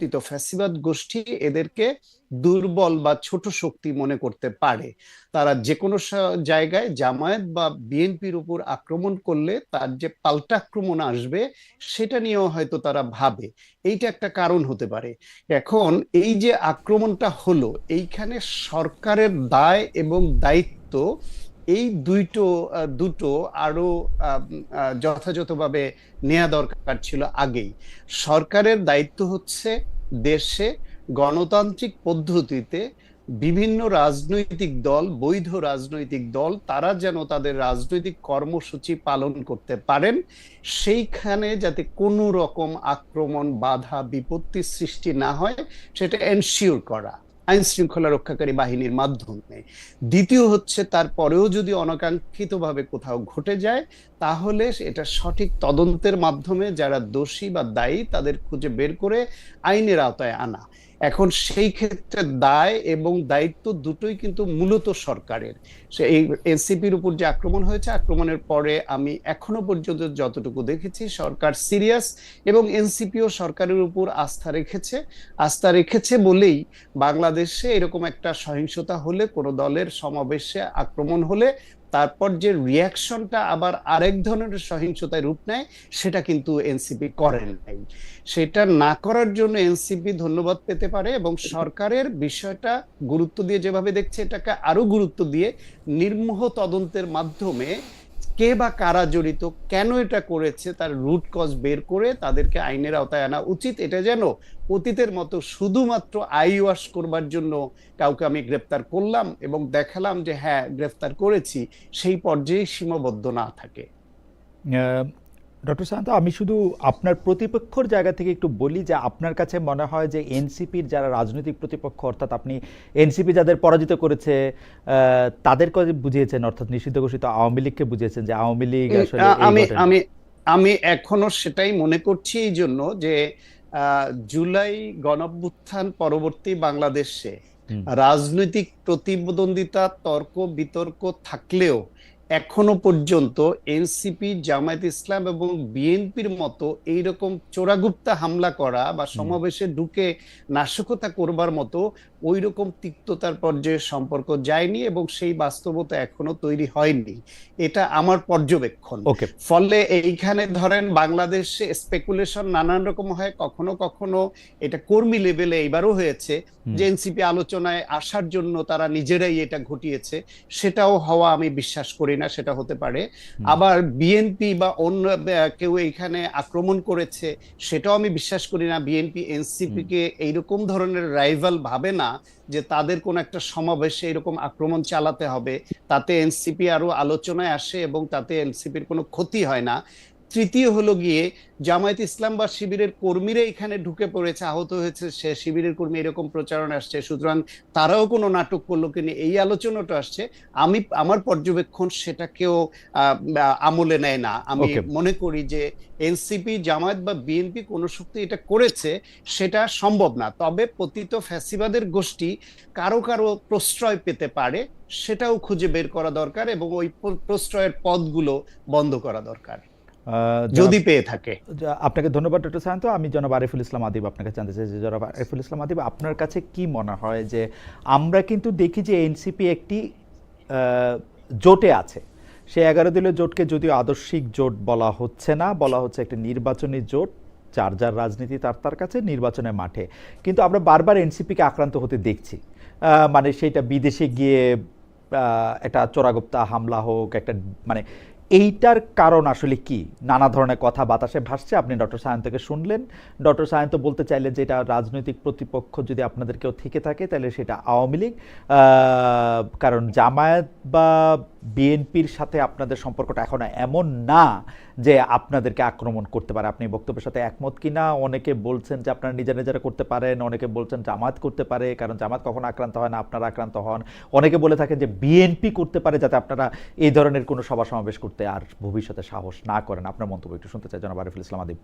পতিত ফ্যাসিবাদ গোষ্ঠী এদেরকে দুর্বল বা ছোট শক্তি মনে করতে পারে। তারা যে কোনো জায়গায় জামায়াত বা বিএনপির উপর আক্রমণ করলে তার যে পাল্টা আক্রমণ আসবে সেটা নিয়েও হয়তো তারা ভাবে। এইটা একটা কারণ হতে পারে। এখন এই যে আক্রমণটা হলো, এইখানে সরকারের দায় এবং দায়িত্ব এই দুটো আরো যথাযথভাবে নেওয়া দরকার ছিল আগেই। সরকারের দায়িত্ব হচ্ছে দেশে গণতান্ত্রিক পদ্ধতিতে বিভিন্ন রাজনৈতিক দল, বৈধ রাজনৈতিক দল, তারা যেন তাদের রাজনৈতিক কর্মসূচি পালন করতে পারেন, সেইখানে যাতে কোনো রকম আক্রমণ, বাধা, বিপত্তি সৃষ্টি না হয় সেটা এনশিওর করা আইন শৃঙ্খলা রক্ষাকারী বাহিনীর মাধ্যমে। দ্বিতীয় হচ্ছে, তারপরেও যদি অনাকাঙ্ক্ষিতভাবে কোথাও ঘটে যায় তাহলে এটা সঠিক তদন্তের মাধ্যমে যারা দোষী বা দায়ী তাদের খুঁজে বের করে আইনের আওতায় আনা। এখন সেই ক্ষেত্রে দায় এবং দায়িত্ব দুটোই কিন্তু মূলত সরকারের। সে এই এনসিপির উপর যে আক্রমণ হয়েছে, আক্রমণের পরে আমি এখনো পর্যন্ত যতটুকু দেখেছি সরকার সিরিয়াস, এবং এনসিপিও সরকারের উপর আস্থা রেখেছে বলেই বাংলাদেশে এরকম একটা সহিংসতা হলে, কোনো দলের সমাবেশে আক্রমণ হলে তারপর যে রিয়াকশনটা আবার আরেক ধরনের সহিংসতায় রূপ নেয় সেটা কিন্তু এনসিপি করেন নাই। সেটা না করার জন্য এনসিপি ধন্যবাদ পেতে পারে, এবং সরকারের বিষয়টা গুরুত্ব দিয়ে যেভাবে দেখছে এটাকে আরো গুরুত্ব দিয়ে নির্মোহ তদন্তের মাধ্যমে কে বা কারা জড়িত, কেন এটা করেছে তার রুট কজ বের করে তাদেরকে আইনের আওতায় আনা উচিত। এটা যেন অতীতের মতো শুধুমাত্র আই ওয়াশ করবার জন্য কাউকে আমি গ্রেফতার করলাম এবং দেখালাম যে হ্যাঁ গ্রেফতার করেছি, সেই পর্যায়ে সীমাবদ্ধ না থাকে। ডক্টর শান্ত, আমি শুধু আপনার প্রতিপক্ষর জায়গা থেকে একটু বলি যে আপনার কাছে মনে হয় যে এনসিপির যারা রাজনৈতিক প্রতিপক্ষ, অর্থাৎ আপনি এনসিপি যাদের পরাজিত করেছে তাদেরকে বুঝিয়েছেন, অর্থাৎ নিষিদ্ধ ঘোষিত আওয়ামী লীগকে বুঝিয়েছেন যে আওয়ামী লীগ আসলে এই আমি ঘটনা। আমি আমি এখনো সেটাই মনে করছি, এই জন্য যে জুলাই গণঅভ্যুত্থান পরবর্তী বাংলাদেশে রাজনৈতিক প্রতিদ্বন্দ্বিতা, তর্ক বিতর্ক থাকলেও এখনো পর্যন্ত এনসিপি, জামায়াত ইসলাম এবং বিএনপির মতো এইরকম চোরাগুপ্তা হামলা করা বা সমাবেশে ঢুকে নাশকতা করবার মতো ওই রকম তিক্ততার পর্যায়ে সম্পর্ক যায়নি, এবং সেই বাস্তবতা এখনো তৈরি হয়নি। এটা আমার পর্যবেক্ষণ। ওকে। ফলে এইখানে ধরেন বাংলাদেশে স্পেকুলেশন নানান রকম হয়, কখনো কখনো এটা কর্মী লেভেলে এইবারও হয়েছে যে এনসিপি আলোচনায় আসার জন্য তারা নিজেরাই এটা ঘটিয়েছে। সেটাও হওয়া আমি বিশ্বাস করি না, সেটা হতে পারে। আবার বিএনপি বা অন্য কেউ এখানে আক্রমণ করেছে, সেটাও আমি বিশ্বাস করি না। বিএনপি এনসিপি কে এইরকম ধরনের রাইভাল ভাবে না যে তাদের কোন একটা সমাবেশে এরকম আক্রমণ চালাতে হবে, তাতে এনসিপি আরো আলোচনায় আসে এবং তাতে এনসিপির কোনো ক্ষতি হয় না। তৃতীয় হলো গিয়ে জামায়াত ইসলাম বা শিবিরের কর্মীরা এখানে ঢুকে পড়েছে, আহত হয়েছে সে শিবিরের কর্মী, এরকম প্রচারণা আসছে, সুতরাং তারাও কোনো নাটক করলো কিনা এই আলোচনাটা আসছে। আমার পর্যবেক্ষণ সেটাকেও আমলে নেয় না। আমি মনে করি যে এনসিপি, জামায়াত বা বিএনপি কোনো শক্তি এটা করেছে সেটা সম্ভব না। তবে পতিত ফ্যাসিবাদের গোষ্ঠী কারো কারো প্রশ্রয় পেতে পারে, সেটাও খুঁজে বের করা দরকার এবং ওই প্রশ্রয়ের পথগুলো বন্ধ করা দরকার যদি পেয়ে থাকে। আপনাকে ধন্যবাদ ডক্টর শান্ত। আমি জনাব আরিফুল ইসলাম আদিব আপনাকে জানতে চাই যে জনাব আরিফুল ইসলাম আদিব, আপনার কাছে কি মনে হয় যে আমরা কিন্তু দেখি যে এনসিপি একটি জোটে আছে, সে 11 দলীয় জোটকে যদিও আদর্শিক জোট বলা হচ্ছে না, বলা হচ্ছে একটা নির্বাচনী জোট, যার যার রাজনীতি তার তার কাছে নির্বাচনের মাঠে, কিন্তু আমরা বারবার এনসিপিকে আক্রান্ত হতে দেখছি। মানে সেটা বিদেশে গিয়ে একটা চোরাগুপ্তা হামলা হোক, একটা মানে এইটার কারণ আসলে কি? নানা ধরনের কথা বাতাসে ভাসছে। আপনি ডক্টর সায়ন্তকে শুনলেন, ডক্টর সায়ন্ত বলতে চাইলেন যে এটা রাজনৈতিক প্রতিপক্ষ যদি আপনাদের কেউ থেকে থাকে তাহলে সেটা আওয়ামী লীগ, কারণ জামায়াত বা বিএনপির সাথে আপনাদের সম্পর্কটা এখন এমন না যে আপনাদেরকে আক্রমণ করতে পারে। আপনি বক্তব্যের সাথে একমত কিনা? অনেকে বলছেন যে আপনারা নিজেরা করতে পারেন, অনেকে বলছেন জামায়াত করতে পারে, কারণ জামায়াত কখনো আক্রান্ত হয় না, আপনারা আক্রান্ত হন। অনেকে বলে থাকেন যে বিএনপি করতে পারে, যাতে আপনারা এই ধরনের কোনো সভা সমাবেশ করতে আর ভবিষ্যতে সাহস না করেন। আপনার মন্তব্য একটু শুনতে চাই জনাব আরিফুল ইসলাম আদিব।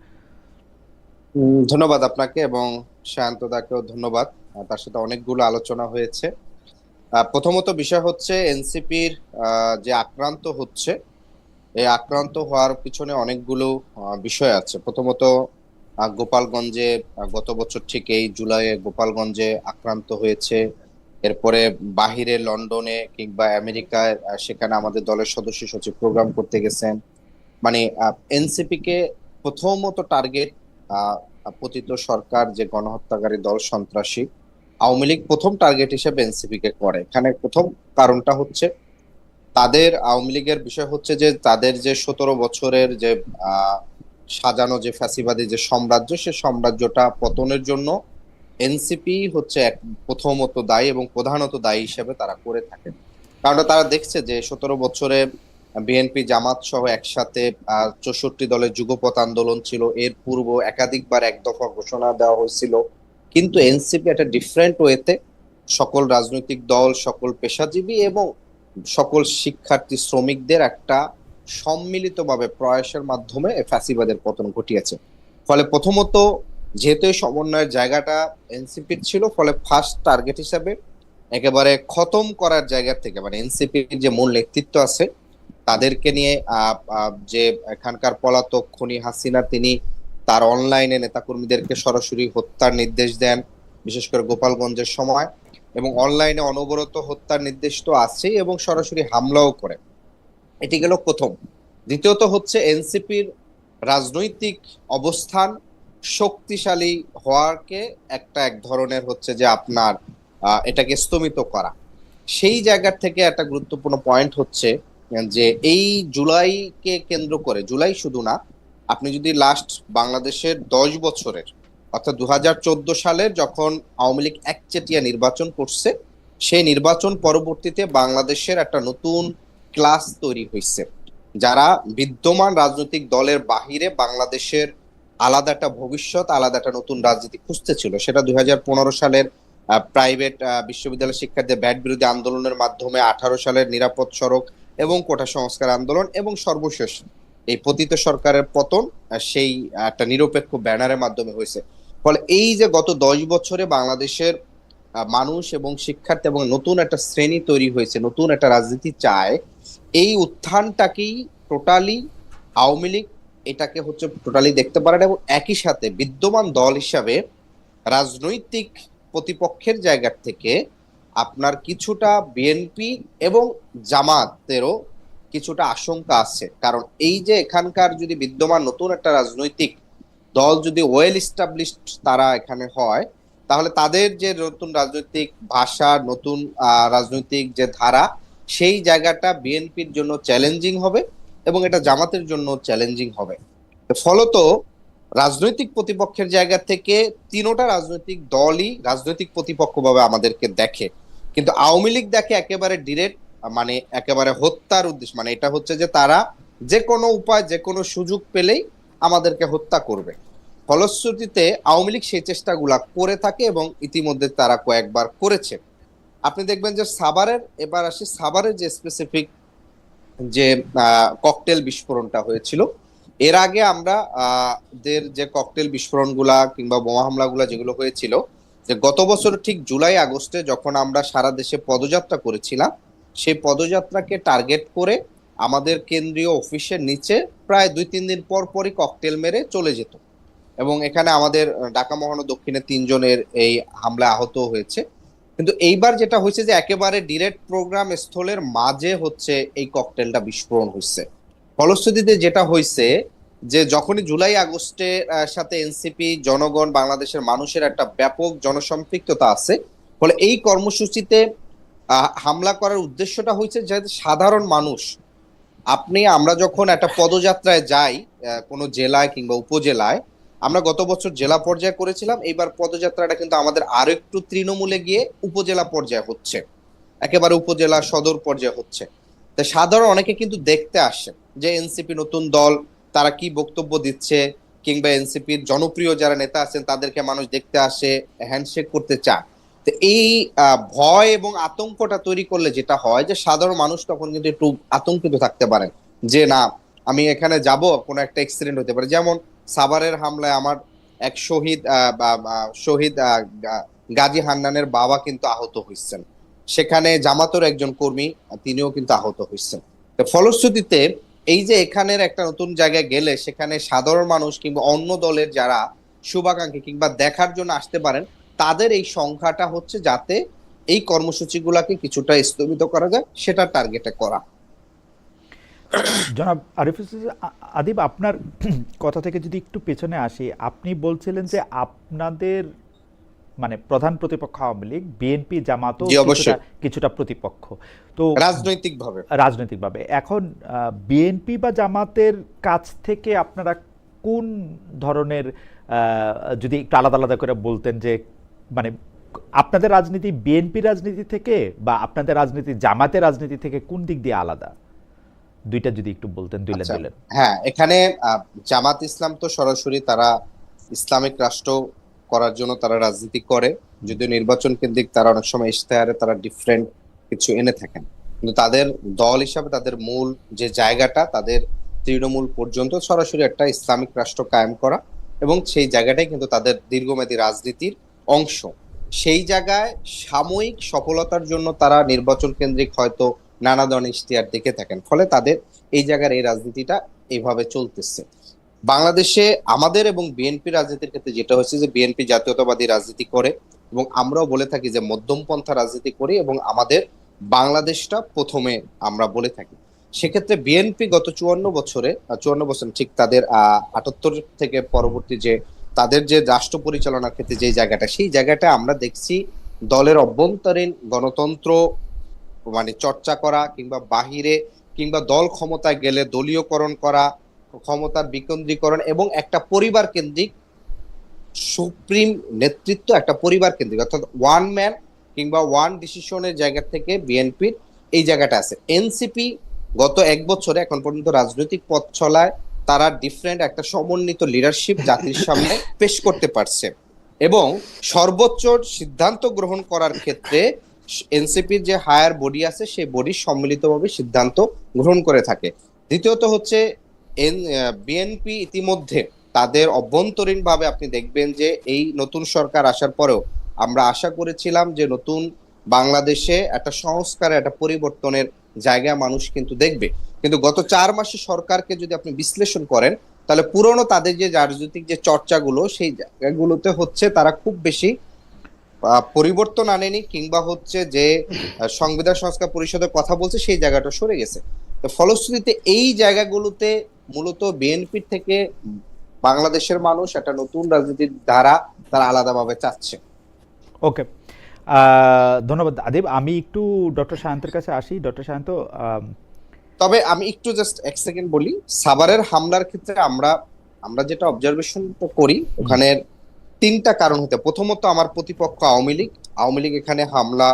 ধন্যবাদ আপনাকে এবং শান্তদাকেও ধন্যবাদ। তার সাথে অনেকগুলো আলোচনা হয়েছে। প্রথমত বিষয় হচ্ছে এনসিপির যে আক্রান্ত হচ্ছে, এই আক্রান্ত হওয়ার পিছনে অনেকগুলো বিষয় আছে। প্রথমত গোপালগঞ্জে গত বছর ঠিক এই জুলাইয়ে গোপালগঞ্জে আক্রান্ত হয়েছে। এরপরে বাহিরে লন্ডনে কিংবা আমেরিকায় সেখানে আমাদের দলের সদস্য সচিব প্রোগ্রাম করতে গেছেন। মানে এনসিপি কে প্রথমত টার্গেট পতিত সরকার যে গণহত্যাকারী দল সন্ত্রাসী আওয়ামী লীগ প্রথম টার্গেট হিসেবে এনসিপি কে করে। এখানে প্রথম কারণটা হচ্ছে তাদের আওয়ামী লীগের বিষয় হচ্ছে যে তাদের যে 17 বছরের যে সাজানো যে ফ্যাসিবাদী যে সাম্রাজ্য, সে সাম্রাজ্যটা পতনের জন্য এনসিপি হচ্ছে এক প্রথমত দায়ী এবং প্রধানত দায়ী হিসেবে তারা করে থাকে। কারণ তারা দেখছে যে 17 বছরে বিএনপি জামাত সহ একসাথে 64 দলের যুগপৎ আন্দোলন ছিল, এর পূর্ব একাধিকবার এক দফা ঘোষণা দেওয়া হয়েছিল, কিন্তু এনসিপি একটা ডিফারেন্ট ওয়েতে সকল রাজনৈতিক দল, সকল পেশাজীবী এবং সকল শিক্ষার্থী শ্রমিকদের একটা সম্মিলিতভাবে প্রয়াসের মাধ্যমে ফ্যাসিবাদের পতন ঘটিয়েছে। ফলে প্রথমত যেহেতু এই সমন্বয়ের জায়গাটা এনসিপির ছিল, ফলে ফার্স্ট টার্গেট হিসাবে একেবারে খতম করার জায়গা থেকে মানে এনসিপির যে মূল নেতৃত্ব আছে তাদেরকে নিয়ে যে এখানকার পলাতক খনি হাসিনা তিনি তার অনলাইনে নেতাকর্মীদেরকে সরাসরি হত্যার নির্দেশ দেন, বিশেষ করে গোপালগঞ্জের সময়, এবং অনলাইনে অনবরত হত্যার নির্দেশ তো আছেই এবং সরাসরি হামলাও করে। এটি গেল প্রথম। দ্বিতীয়ত হচ্ছে এনসিপির রাজনৈতিক অবস্থান শক্তিশালী হওয়াকে এক ধরনের হচ্ছে যে আপনার এটাকে স্তমিত করা। সেই জায়গা থেকে একটা গুরুত্বপূর্ণ পয়েন্ট হচ্ছে যে এই জুলাইকে কেন্দ্র করে, জুলাই শুধু না, আপনি যদি লাস্ট বাংলাদেশের 10 বছরের অর্থাৎ 2014 সালের যখন আওয়ামী লীগ একচেটিয়া নির্বাচন করছে, সেই নির্বাচন পরবর্তীতে বাংলাদেশের একটা নতুন ক্লাস তৈরি হয়েছে, যারা বিদ্যমান রাজনৈতিক দলের বাহিরে বাংলাদেশের আলাদা একটা ভবিষ্যৎ, আলাদা একটা নতুন রাজনীতি খুঁজতেছিল। সেটা 2015 সালের প্রাইভেট বিশ্ববিদ্যালয় শিক্ষার্থীদের ব্যাট বিরোধী আন্দোলনের মাধ্যমে, 18 সালের নিরাপদ সড়ক এবং কোটা সংস্কার আন্দোলন, এবং সর্বশেষ এই পতিত সরকারের পতন সেই একটা নিরপেক্ষ ব্যানারের মাধ্যমে হয়েছে। ফলে এই যে গত 10 বছরে বাংলাদেশের মানুষ এবং শিক্ষার্থী এবং নতুন একটা শ্রেণী তৈরি হয়েছে, নতুন একটা রাজনীতি চায়, এই উত্থানটাকেই টোটালি আওয়ামী লীগ এটাকে হচ্ছে টোটালি দেখতে পারেন এবং একই সাথে বিদ্যমান দল হিসাবে রাজনৈতিক প্রতিপক্ষের জায়গা থেকে আপনার কিছুটা বিএনপি এবং জামাতেরও কিছুটা আশঙ্কা আছে। কারণ এই যে এখানকার যদি বিদ্যমান নতুন একটা রাজনৈতিক দল যদি ওয়েল এস্টাবলিশড তারা এখানে হয়, তাহলে তাদের যে নতুন রাজনৈতিক ভাষা, নতুন রাজনৈতিক যে ধারা, সেই জায়গাটা বিএনপির জন্য চ্যালেঞ্জিং হবে এবং এটা জামাতের জন্য চ্যালেঞ্জিং হবে। ফলত রাজনৈতিক প্রতিপক্ষের জায়গা থেকে তিনোটা রাজনৈতিক দলই রাজনৈতিক প্রতিপক্ষ ভাবে আমাদেরকে দেখে, কিন্তু আওয়ামী লীগ দেখে একেবারে ডিরেক্ট, মানে একেবারে হত্যার উদ্দেশ্য, মানে এটা হচ্ছে যে তারা যে কোনো উপায়, যে কোনো সুযোগ পেলেই আমাদেরকে হত্যা করবে। ফলশ্রুতিতে আওয়ামী লীগ সেই চেষ্টাগুলা করে থাকে এবং ইতিমধ্যে তারা কয়েকবার করেছে। আপনি দেখবেন যে সাভারের, এবার আসি সাভারের যে স্পেসিফিক যে ককটেল বিস্ফোরণটা হয়েছিল, এর আগে আমরা দের যে ককটেল বিস্ফোরণগুলা কিংবা বোমা হামলাগুলা যেগুলো হয়েছিল, যে গত বছর ঠিক জুলাই আগস্টে যখন আমরা সারা দেশে পদযাত্রা করেছিলাম, সেই পদযাত্রাকে টার্গেট করে আমাদের কেন্দ্রীয় অফিসের নিচে প্রায় 2-3 দিন পর পরই ককটেল মেরে চলে যেত, এবং এখানে আমাদের ঢাকা মহানগর দক্ষিণে 3 জনের এই হামলা আহত হয়েছে। কিন্তু এইবার যেটা হয়েছে যে একেবারে ডিরেক্ট প্রোগ্রাম স্থলের মাঝে হচ্ছে এই ককটেলটা বিস্ফোরণ হয়েছে। ফলশ্রুতিতে যেটা হয়েছে যে যখনই জুলাই আগস্টের সাথে এনসিপি, জনগণ, বাংলাদেশের মানুষের একটা ব্যাপক জনসম্পৃক্ততা আছে, ফলে এই কর্মসূচিতে হামলা করার উদ্দেশ্যটা হয়েছে যে সাধারণ মানুষ, আমরা যখন একটা পদযাত্রায় যাই কোনো জেলায় কিংবা উপজেলায়, আমরা গত বছর জেলা পর্যায়ে করেছিলাম, এইবার পদযাত্রাটা কিন্তু আমাদের আরো একটু তৃণমূলে গিয়ে উপজেলা পর্যায়ে হচ্ছে, একেবারে উপজেলা সদর পর্যায়ে হচ্ছে। তো সাধারণ অনেকে কিন্তু দেখতে আসে যে এনসিপি নতুন দল, তারা কি বক্তব্য দিচ্ছে, কিংবা এনসিপির জনপ্রিয় যারা নেতা আছেন তাদেরকে মানুষ দেখতে আসে, হ্যান্ডশেক করতে চায়। তো এই ভয় এবং আতঙ্কটা তৈরি করলে যেটা হয় যে সাধারণ মানুষ তখন কিন্তু একটু আতঙ্কিত থাকতে পারেন যে না, আমি এখানে যাব, কোনো একটা অ্যাক্সিডেন্ট হতে পারে। যেমন সাভারের হামলায় আমার এক শহীদ গাজী হান্নানের বাবা কিন্তু আহত হয়েছেন, সেখানে জামাতের একজন কর্মী তিনিও কিন্তু আহত হয়েছেন। ফলশ্রুতিতে এই যে এখানের একটা নতুন জায়গায় গেলে সেখানে সাধারণ মানুষ কিংবা অন্য দলের যারা শুভাকাঙ্ক্ষী কিংবা দেখার জন্য আসতে পারেন, তাদের এই সংখ্যাটা হচ্ছে যাতে এই কর্মসূচিগুলোকে কিছুটা স্থগিত করা যায়, সেটা টার্গেটে করা। জনাব আরিফুল আদিব, আপনার কথা থেকে যদি একটু পেছনে আসি, আপনি বলছিলেন যে আপনাদের মানে প্রধান প্রতিপক্ষ আওয়ামী লীগ, বিএনপি জামাতও জি অবশ্যই কিছুটা প্রতিপক্ষ, তো রাজনৈতিকভাবে এখন বিএনপি বা জামাতের কাছ থেকে আপনারা কোন ধরনের, যদি একটু আলাদা আলাদা করে বলতেন যে মানে আপনাদের রাজনীতি বিএনপি রাজনীতি থেকে বা আপনাদের রাজনীতি জামাতের রাজনীতি থেকে কোন দিক দিয়ে আলাদা, দুইটা যদি একটু বলতেন, দুই লাইন দিলেন। হ্যাঁ, এখানে জামাত ইসলাম তো সরাসরি তারা ইসলামিক রাষ্ট্র করার জন্য তারা রাজনীতি করে, যদিও নির্বাচন কেন্দ্রিক তারা অনেক সময় ইশতেহারে তারা ডিফারেন্ট কিছু এনে থাকেন, কিন্তু তাদের দল হিসাবে তাদের মূল যে জায়গাটা, তাদের তৃণমূল পর্যন্ত সরাসরি একটা ইসলামিক রাষ্ট্র কায়েম করা, এবং সেই জায়গাটাই কিন্তু তাদের দীর্ঘমেয়াদী রাজনীতির অংশ। সেই জায়গায় সাময়িক সফলতার জন্য তারা নির্বাচন কেন্দ্রিক হয়তো নানা ধরনের ইশতেহার দেখে থাকেন, ফলে তাদের এই জায়গার এই রাজনীতিটা এইভাবে চলতেছে। বাংলাদেশে আমাদের এবং বিএনপি রাজনীতির ক্ষেত্রে যেটা হচ্ছে যে বিএনপি জাতীয়তাবাদী রাজনীতি করে, এবং আমরাও বলে থাকি যে মধ্যমপন্থা রাজনীতি করি, এবং আমাদের বাংলাদেশটা প্রথমে আমরা বলে থাকি। সেক্ষেত্রে বিএনপি গত 54 বছর ঠিক তাদের 78 থেকে পরবর্তী যে তাদের যে রাষ্ট্র পরিচালনার ক্ষেত্রে যে জায়গাটা, সেই জায়গাটা আমরা দেখছি দলের অভ্যন্তরীণ গণতন্ত্র মানে চর্চা করা, কিংবা বাহিরে কিংবা দল ক্ষমতায় গেলে দলীয়করণ করা, ক্ষমতার বিকেন্দ্রীকরণ, এবং একটা পরিবার কেন্দ্রিক সুপ্রিম নেতৃত্ব, একটা পরিবার কেন্দ্রিক অর্থাৎ ওয়ান ম্যান কিংবা ওয়ান ডিসিশনের জায়গা থেকে বিএনপির এই জায়গাটা আছে। এনসিপি গত 1 বছরে এখন পর্যন্ত রাজনৈতিক পথ চলায় তারা ডিফারেন্ট একটা সমন্বিত লিডারশিপ জাতির সামনে পেশ করতে পারছে, এবং সর্বোচ্চ সিদ্ধান্ত গ্রহণ করার ক্ষেত্রে এনসিপির যে হায়ার বডি আছে সেই বডি সম্মিলিতভাবে সিদ্ধান্ত গ্রহণ করে থাকে। দ্বিতীয়ত হচ্ছে বিএনপি ইতিমধ্যে তাদের অভ্যন্তরীণ ভাবে আপনি দেখবেন যে এই নতুন সরকার আসার পরেও আমরা আশা করেছিলাম যে নতুন বাংলাদেশে একটা সংস্কার, একটা পরিবর্তনের জায়গা মানুষ কিন্তু দেখবে, কিন্তু গত 4 মাসে সরকারকে যদি আপনি বিশ্লেষণ করেন, তাহলে পুরনো তাদের যে রাজনৈতিক যে চর্চাগুলো সেই জায়গাগুলোতে হচ্ছে তারা খুব বেশি পরিবর্তন আনেনি, কিংবা হচ্ছে যে সংবিধান সংস্কার পরিষদের কথা বলছে সেই জায়গাটা সরে গেছে। তো ফলশ্রুতিতে এই জায়গাগুলোতে মূলত বিএনপি থেকে বাংলাদেশের মানুষ একটা নতুন রাজনীতির ধারা তারা আলাদাভাবে চাচ্ছে। ওকে, ধন্যবাদ আদিব। আমি একটু ডক্টর সায়ন্তের কাছে আসি। ডক্টর সায়ন্ত, তবে আমি একটু জাস্ট 1 সেকেন্ড বলি, সাভারের হামলার ক্ষেত্রে আমরা যেটা অবজারভেশন করি, ওখানে 3টা কারণ হতে। প্রথমত আমার প্রতিপক্ষ আওয়ামী লীগ এখানে হামলা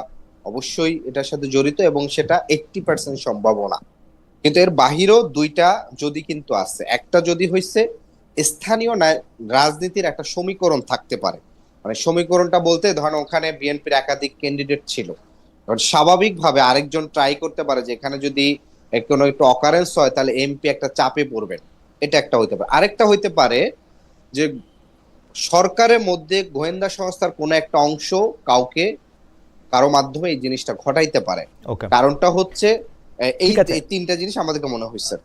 অবশ্যই এটার সাথে জড়িত, এবং সেটা 80% সম্ভাবনা, কিন্তু এর বাহিরেও 2টা যদি কিন্তু আছে। একটা যদি হয়েছে স্থানীয় রাজনীতির একটা সমীকরণ থাকতে পারে, মানে সমীকরণটা বলতে ধরেন ওখানে বিএনপির একাধিক ক্যান্ডিডেট ছিল, স্বাভাবিকভাবে আরেকজন ট্রাই করতে পারে যে এখানে যদি কোনো একটু অকারেন্স হয় তাহলে এমপি একটা চাপে পড়বেন, এটা একটা হইতে পারে। আরেকটা হইতে পারে যে সরকারের মধ্যে গোয়েন্দা সংস্থার কোনো একটা অংশ কারো মাধ্যমে এই জিনিসটা ঘটাইতে পারে। কারণটা হচ্ছে এই 3টা জিনিস আমাদেরকে মনে হয়েছে।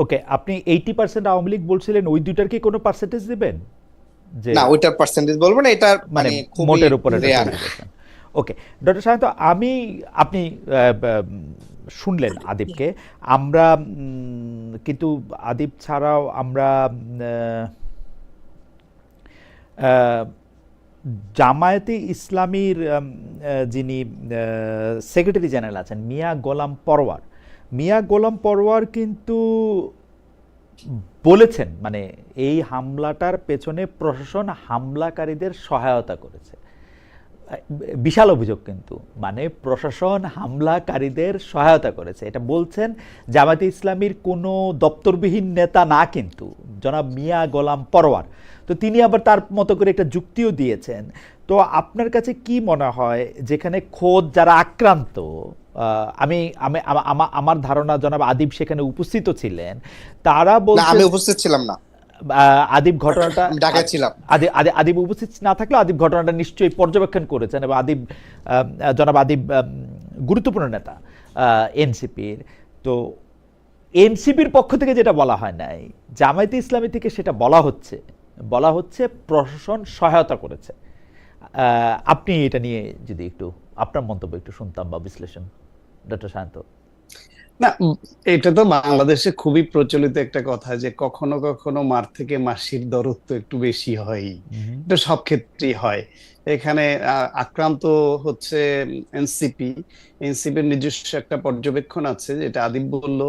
ওকে, আপনি 80% আওয়ামী লীগ বলছিলেন, ওই দুইটার কি কোনো পার্সেন্টেজ দিবেন? না, ওইটার পার্সেন্টেজ বলবো না, এটা মানে মোটের উপরে। ওকে ডক্টর সায়ন্ত, আপনি শুনলেন আদিবকে। আমরা কিন্তু আদিব ছাড়াও আমরা জামায়াতে ইসলামীর যিনি সেক্রেটারি জেনারেল আছেন মিয়া গোলাম পরওয়ার কিন্তু বলেছেন মানে এই হামলাটার পেছনে প্রশাসন হামলাকারীদের সহায়তা করেছে। বিশাল অভিযোগ, কিন্তু মানে প্রশাসন হামলাকারীদের সহায়তা করেছে, এটা বলছেন জামায়াতে ইসলামীর কোনো দপ্তরবিহীন নেতা না, কিন্তু জনাব মিয়া গোলাম পরওয়ার। তো তিনি আবার তার মতো করে একটা যুক্তিও দিয়েছেন। তো আপনার কাছে কি মনে হয়, যেখানে খোদ যারা আক্রান্ত, আমার ধারণা জনাব আদিব সেখানে উপস্থিত ছিলেন, তারা বলছেন, আমি উপস্থিত ছিলাম না, আদিব ঘটনাটা ঢাকায় ছিলাম, আদিব উপস্থিত না থাকলেও আদিব ঘটনাটা নিশ্চয়ই পর্যবেক্ষণ করেছেন, এবং জনাব আদিব গুরুত্বপূর্ণ নেতা এনসিপির। তো এনসিপির পক্ষ থেকে যেটা বলা হয় নাই, জামায়াতে ইসলামী থেকে সেটা বলা হচ্ছে, বলা হচ্ছে প্রশাসন সহায়তা করেছে। আপনি এটা নিয়ে যদি একটু আপনার মন্তব্য একটু শুনতাম বা বিশ্লেষণ, ডক্টর সায়ন্ত। না, এটা তো বাংলাদেশে খুবই প্রচলিত একটা কথা যে কখনো কখনো মার থেকে মাসির দরদ তো একটু বেশি হয়। এটা সব ক্ষেত্রেই হয়। এখানে আক্রান্ত হচ্ছে এনসিপি। এনসিপির নিজস্ব একটা পর্যবেক্ষণ আছে, যেটা আদিব বলল।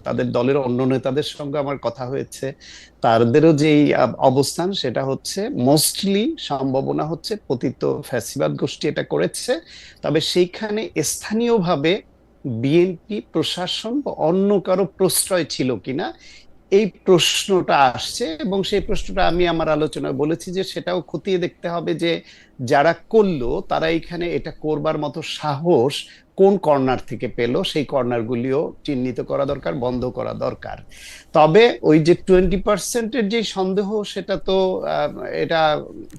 তাদের দলের অন্য নেতাদের সঙ্গে আমার কথা হয়েছে, তাদেরও যেই অবস্থান সেটা হচ্ছে মোস্টলি সম্ভাবনা হচ্ছে পতিত ফ্যাসিবাদ গোষ্ঠী এটা করেছে। তবে সেইখানে স্থানীয়ভাবে বিএনপি প্রশাসন বা অন্য কারো প্রশ্রয় ছিল কিনা, এই প্রশ্নটা আসছে। এবং সেই প্রশ্নটা আমি আমার আলোচনায় বলেছি যে সেটাও খতিয়ে দেখতে হবে যে যারা করলো তারা এখানে এটা করবার মতো সাহস কোন কর্নার থেকে পেল, সেই কর্নারগুলিও চিহ্নিত করা দরকার, বন্ধ করা দরকার। তবে ওই যে 20%-এর যে সন্দেহ, সেটা তো এটা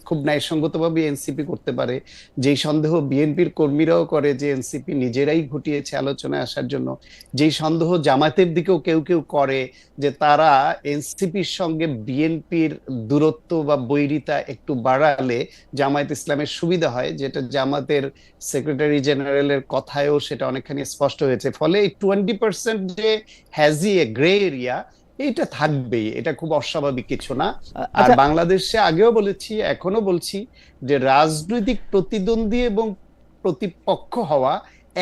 খুব ন্যায়সঙ্গতভাবে এনসিপি করতে পারে। যেই সন্দেহ বিএনপির কর্মীরাও করে যে এনসিপি নিজেরাই ঘটিয়েছে আলোচনায় আসার জন্য, যেই সন্দেহ জামায়াতের দিকেও কেউ কেউ করে যে তারা এনসিপির সঙ্গে বিএনপির দূরত্ব বা বৈরিতা একটু বাড়ালে জামায়াত ইসলামের সুবিধা হয়, যেটা জামাতের সেক্রেটারি জেনারেলের কথায়ও সেটা অনেকখানি স্পষ্ট হয়েছে। ফলে এই 20% যে হ্যাজি এ গ্রে এরিয়া, এটা থাকবেই, এটা খুব অস্বাভাবিক কিছু না। আর আচ্ছা, বাংলাদেশে আগেও বলেছি, এখনো বলছি যে রাজনৈতিক প্রতিদ্বন্দ্বী এবং প্রতিপক্ষ হওয়া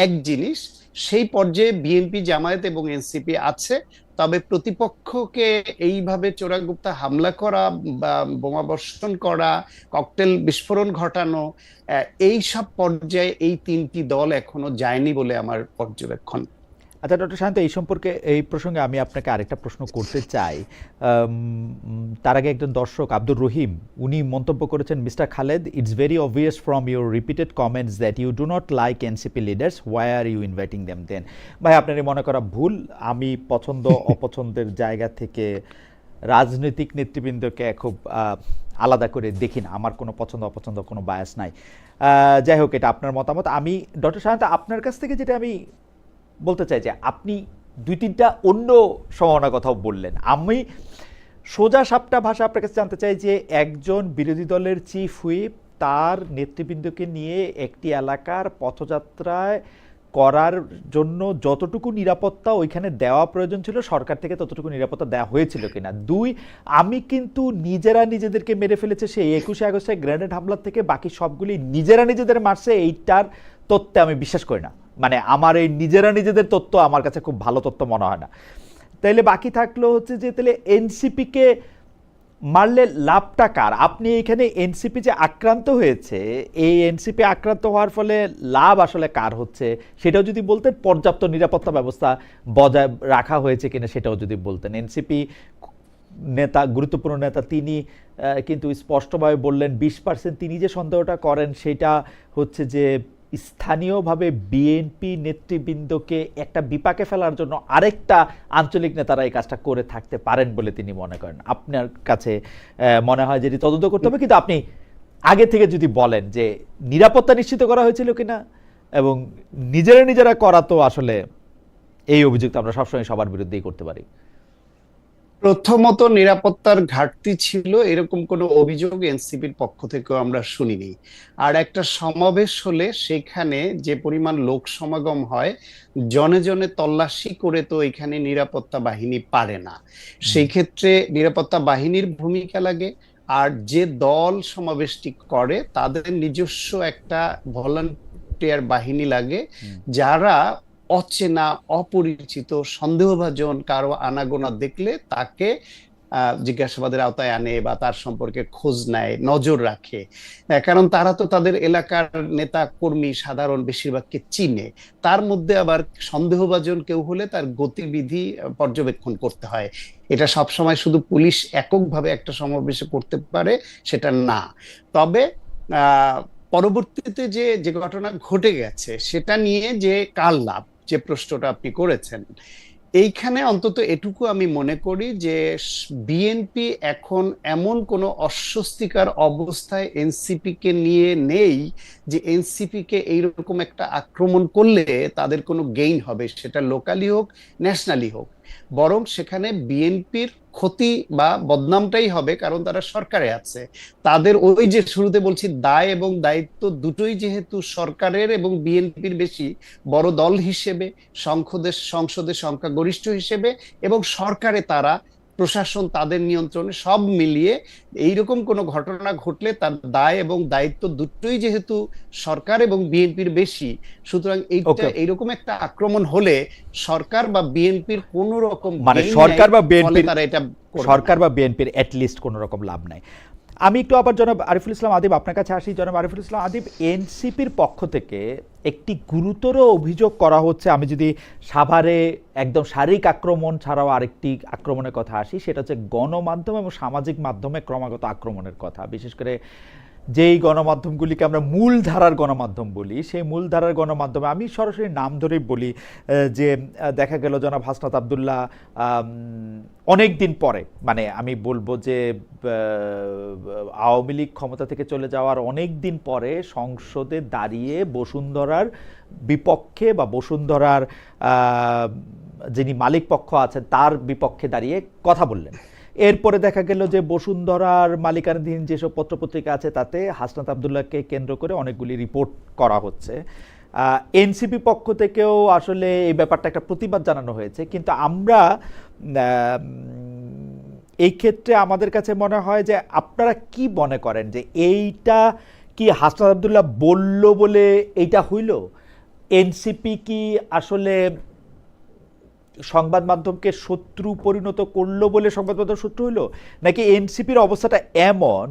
এক জিনিস। সেই পর্যায়ে বিএনপি, জামায়াত এবং এনসিপি আছে। তবে প্রতিপক্ষকে এইভাবে চোরাগুপ্তা হামলা করা বা বোমা বর্ষণ করা, ককটেল বিস্ফোরণ ঘটানো, এই সব পর্যায়ে এই তিনটি দল এখনো যায়নি বলে আমার পর্যবেক্ষণ। আচ্ছা ডক্টর শান্ত, এই সম্পর্কে, এই প্রসঙ্গে আমি আপনাকে আরেকটা প্রশ্ন করতে চাই। তার আগে একজন দর্শক আব্দুর রহিম, উনি মন্তব্য করেছেন, mister Khaled, it's very obvious from your repeated comments that you do not like NCP leaders, why are you inviting them then. ভাই, আপনারই মনে করা ভুল। আমি পছন্দ অপছন্দের জায়গা থেকে রাজনৈতিক নেতৃবৃন্দকে খুব আলাদা করে দেখি না। আমার কোনো পছন্দ অপছন্দ, কোনো বায়াস নাই। যাই হোক, এটা আপনার মতামত। আমি ডক্টর শান্ত, আপনার কাছ থেকে যেটা আমি বলতে চাই যে আপনি দুই তিনটা অন্য সম্ভাবনার কথাও বললেন। আমি সোজা সাপটা ভাষা আপনার কাছে জানতে চাই যে একজন বিরোধী দলের চিফ হুইপ তার নেতৃবৃন্দকে নিয়ে একটি এলাকার পথযাত্রায় করার জন্য যতটুকু নিরাপত্তা ওইখানে দেওয়া প্রয়োজন ছিল সরকার থেকে ততটুকু নিরাপত্তা দেওয়া হয়েছিল কিনা। দুই, আমি কিন্তু নিজেরা নিজেদেরকে মেরে ফেলেছে সেই 21শে আগস্টের গ্রেনেড হামলার থেকে বাকি সবগুলি নিজেরা নিজেদের মারছে, এইটার তথ্যে আমি বিশ্বাস করি না। মানে আমার এই নিজেরা নিজেদের তথ্য আমার কাছে খুব ভালো তথ্য মনে হয় না। তাইলে বাকি থাকলো হচ্ছে যে তাহলে এনসিপিকে মারলে লাভটা কার? আপনি এখানে এনসিপি যে আক্রান্ত হয়েছে, এই এনসিপি আক্রান্ত হওয়ার ফলে লাভ আসলে কার হচ্ছে সেটাও যদি বলতেন। পর্যাপ্ত নিরাপত্তা ব্যবস্থা বজায় রাখা হয়েছে কিনা সেটাও যদি বলতেন। এনসিপি নেতা, গুরুত্বপূর্ণ নেতা, তিনি কিন্তু স্পষ্টভাবে বললেন 20% তিনি যে সন্দেহটা করেন সেটা হচ্ছে যে স্থানীয়ভাবে বিএনপি নেতৃবৃন্দকে একটা বিপাকে ফেলার জন্য আরেকটা আঞ্চলিক নেতারা এই কাজটা করে থাকতে পারেন বলে তিনি মনে করেন। আপনার কাছে মনে হয় যেটি তদন্ত করতে হবে, কিন্তু আপনি আগে থেকে যদি বলেন যে নিরাপত্তা নিশ্চিত করা হয়েছিল কিনা, এবং নিজেরা নিজেরা করা তো আসলে এই অভিযোগ আমরা সবসময় সবার বিরুদ্ধেই করতে পারি। প্রথমত, নিরাপত্তার ঘাটতি ছিল এরকম কোনো অভিযোগ এনসিপির পক্ষ থেকেও আমরা শুনিনি। আর একটা সমাবেশ হলে সেখানে যে পরিমাণ লোক সমাগম হয়, জনে জনে তল্লাশি করে তো এখানে নিরাপত্তা বাহিনী পারে না। সেই ক্ষেত্রে নিরাপত্তা বাহিনীর ভূমিকা লাগে। আর যে দল সমাবেশটি করে তাদের নিজস্ব একটা ভলান্টিয়ার বাহিনী লাগে, যারা অচেনা, অপরিচিত, সন্দেহভাজন কারো আনাগোনা দেখলে তাকে জিজ্ঞাসাবাদের আওতায় আনে বা তার সম্পর্কে খোঁজ নেয়, নজর রাখে। কারণ তারা তো তাদের এলাকার নেতা কর্মী সাধারণ বেশিরভাগকে চিনে। তার মধ্যে আবার সন্দেহভাজন কেউ হলে তার গতিবিধি পর্যবেক্ষণ করতে হয়। এটা সবসময় শুধু পুলিশ এককভাবে একটা সমাবেশে করতে পারে সেটা না। তবে পরবর্তীতে যে যে ঘটনা ঘটে গেছে সেটা নিয়ে যে কার লাভ, যে প্রশ্নটা আপনি করেছেন, এইখানে অন্তত এটুকু আমি মনে করি যে বিএনপি এখন এমন কোনো অস্বস্তিকর অবস্থায় এনসিপি কে নিয়ে নেই যে এনসিপি কে এইরকম একটা আক্রমণ করলে তাদের কোনো গেইন হবে, সেটা লোকালি হোক, ন্যাশনালি হোক। বরং সেখানে বিএনপির ক্ষতি বা বদনামটাই হবে, কারণ তারা সরকারে আছে। তাদের ওই যে শুরুতে বলছি, দায় এবং দায়িত্ব দুটোই যেহেতু সরকারের এবং বিএনপির বেশি, বড় দল হিসেবে, সংসদে সংখ্যাগরিষ্ঠ হিসেবে, এবং সরকারে তারা, প্রশাসন তাদের নিয়ন্ত্রণে, সব মিলিয়ে এইরকম কোনো ঘটনা ঘটলে তার দায় এবং দায়িত্ব দুটোই যেহেতু সরকার এবং বিএনপির বেশি, সুতরাং এইটা, ওকে, এইরকম একটা আক্রমণ হলে সরকার বা বিএনপির কোনো রকম মানে গেইন নাই, সরকার বা ফলে বিএনপির, তারা এটা করবে না। সরকার বা বিএনপির অ্যাটলিস্ট কোনো রকম লাভ নাই। আমি একটু আবার জনাব আরিফুল ইসলাম আদিব আপনার কাছে আসি। জনাব আরিফুল ইসলাম আদিব, এনসিপির পক্ষ থেকে একটি গুরুতর অভিযোগ করা হচ্ছে, আমি যদি সাভারে একদম শারীরিক আক্রমণ ছাড়াও আরেকটি আক্রমণের কথা আসি, সেটা হচ্ছে গণমাধ্যম এবং সামাজিক মাধ্যমে ক্রমাগত আক্রমণের কথা। বিশেষ করে যেই গণমাধ্যমগুলিকে আমরা মূলধারার গণমাধ্যম বলি, সেই মূলধারার গণমাধ্যমে আমি সরাসরি নাম ধরেই বলি, যে দেখা গেল জনাব হাসনাত আবদুল্লাহ অনেক দিন পরে, মানে আমি বলবো যে আওয়ামী লীগ ক্ষমতা থেকে চলে যাওয়ার অনেক দিন পরে সংসদে দাঁড়িয়ে বসুন্ধরার বিপক্ষে বা বসুন্ধরার যিনি মালিক পক্ষ আছেন তার বিপক্ষে দাঁড়িয়ে কথা বললেন। এরপরে দেখা গেল যে বসুন্ধরার মালিকানাধীন যেসব পত্রপত্রিকা আছে তাতে হাসনাত আবদুল্লাহকে কেন্দ্র করে অনেকগুলি রিপোর্ট করা হচ্ছে। এনসিপি পক্ষ থেকেও আসলে এই ব্যাপারটা একটা প্রতিবাদ জানানো হয়েছে, কিন্তু আমরা এই ক্ষেত্রে আমাদের কাছে মনে হয় যে আপনারা কি মনে করেন যে এইটা কি হাসনাত আবদুল্লাহ বলল বলে এইটা হইল? এনসিপি কি আসলে সংবাদ মাধ্যমকে শত্রু পরিণত করলো বলে সংবাদ মাধ্যম শত্রু হইলো, নাকি এনসিপির অবস্থাটা এমন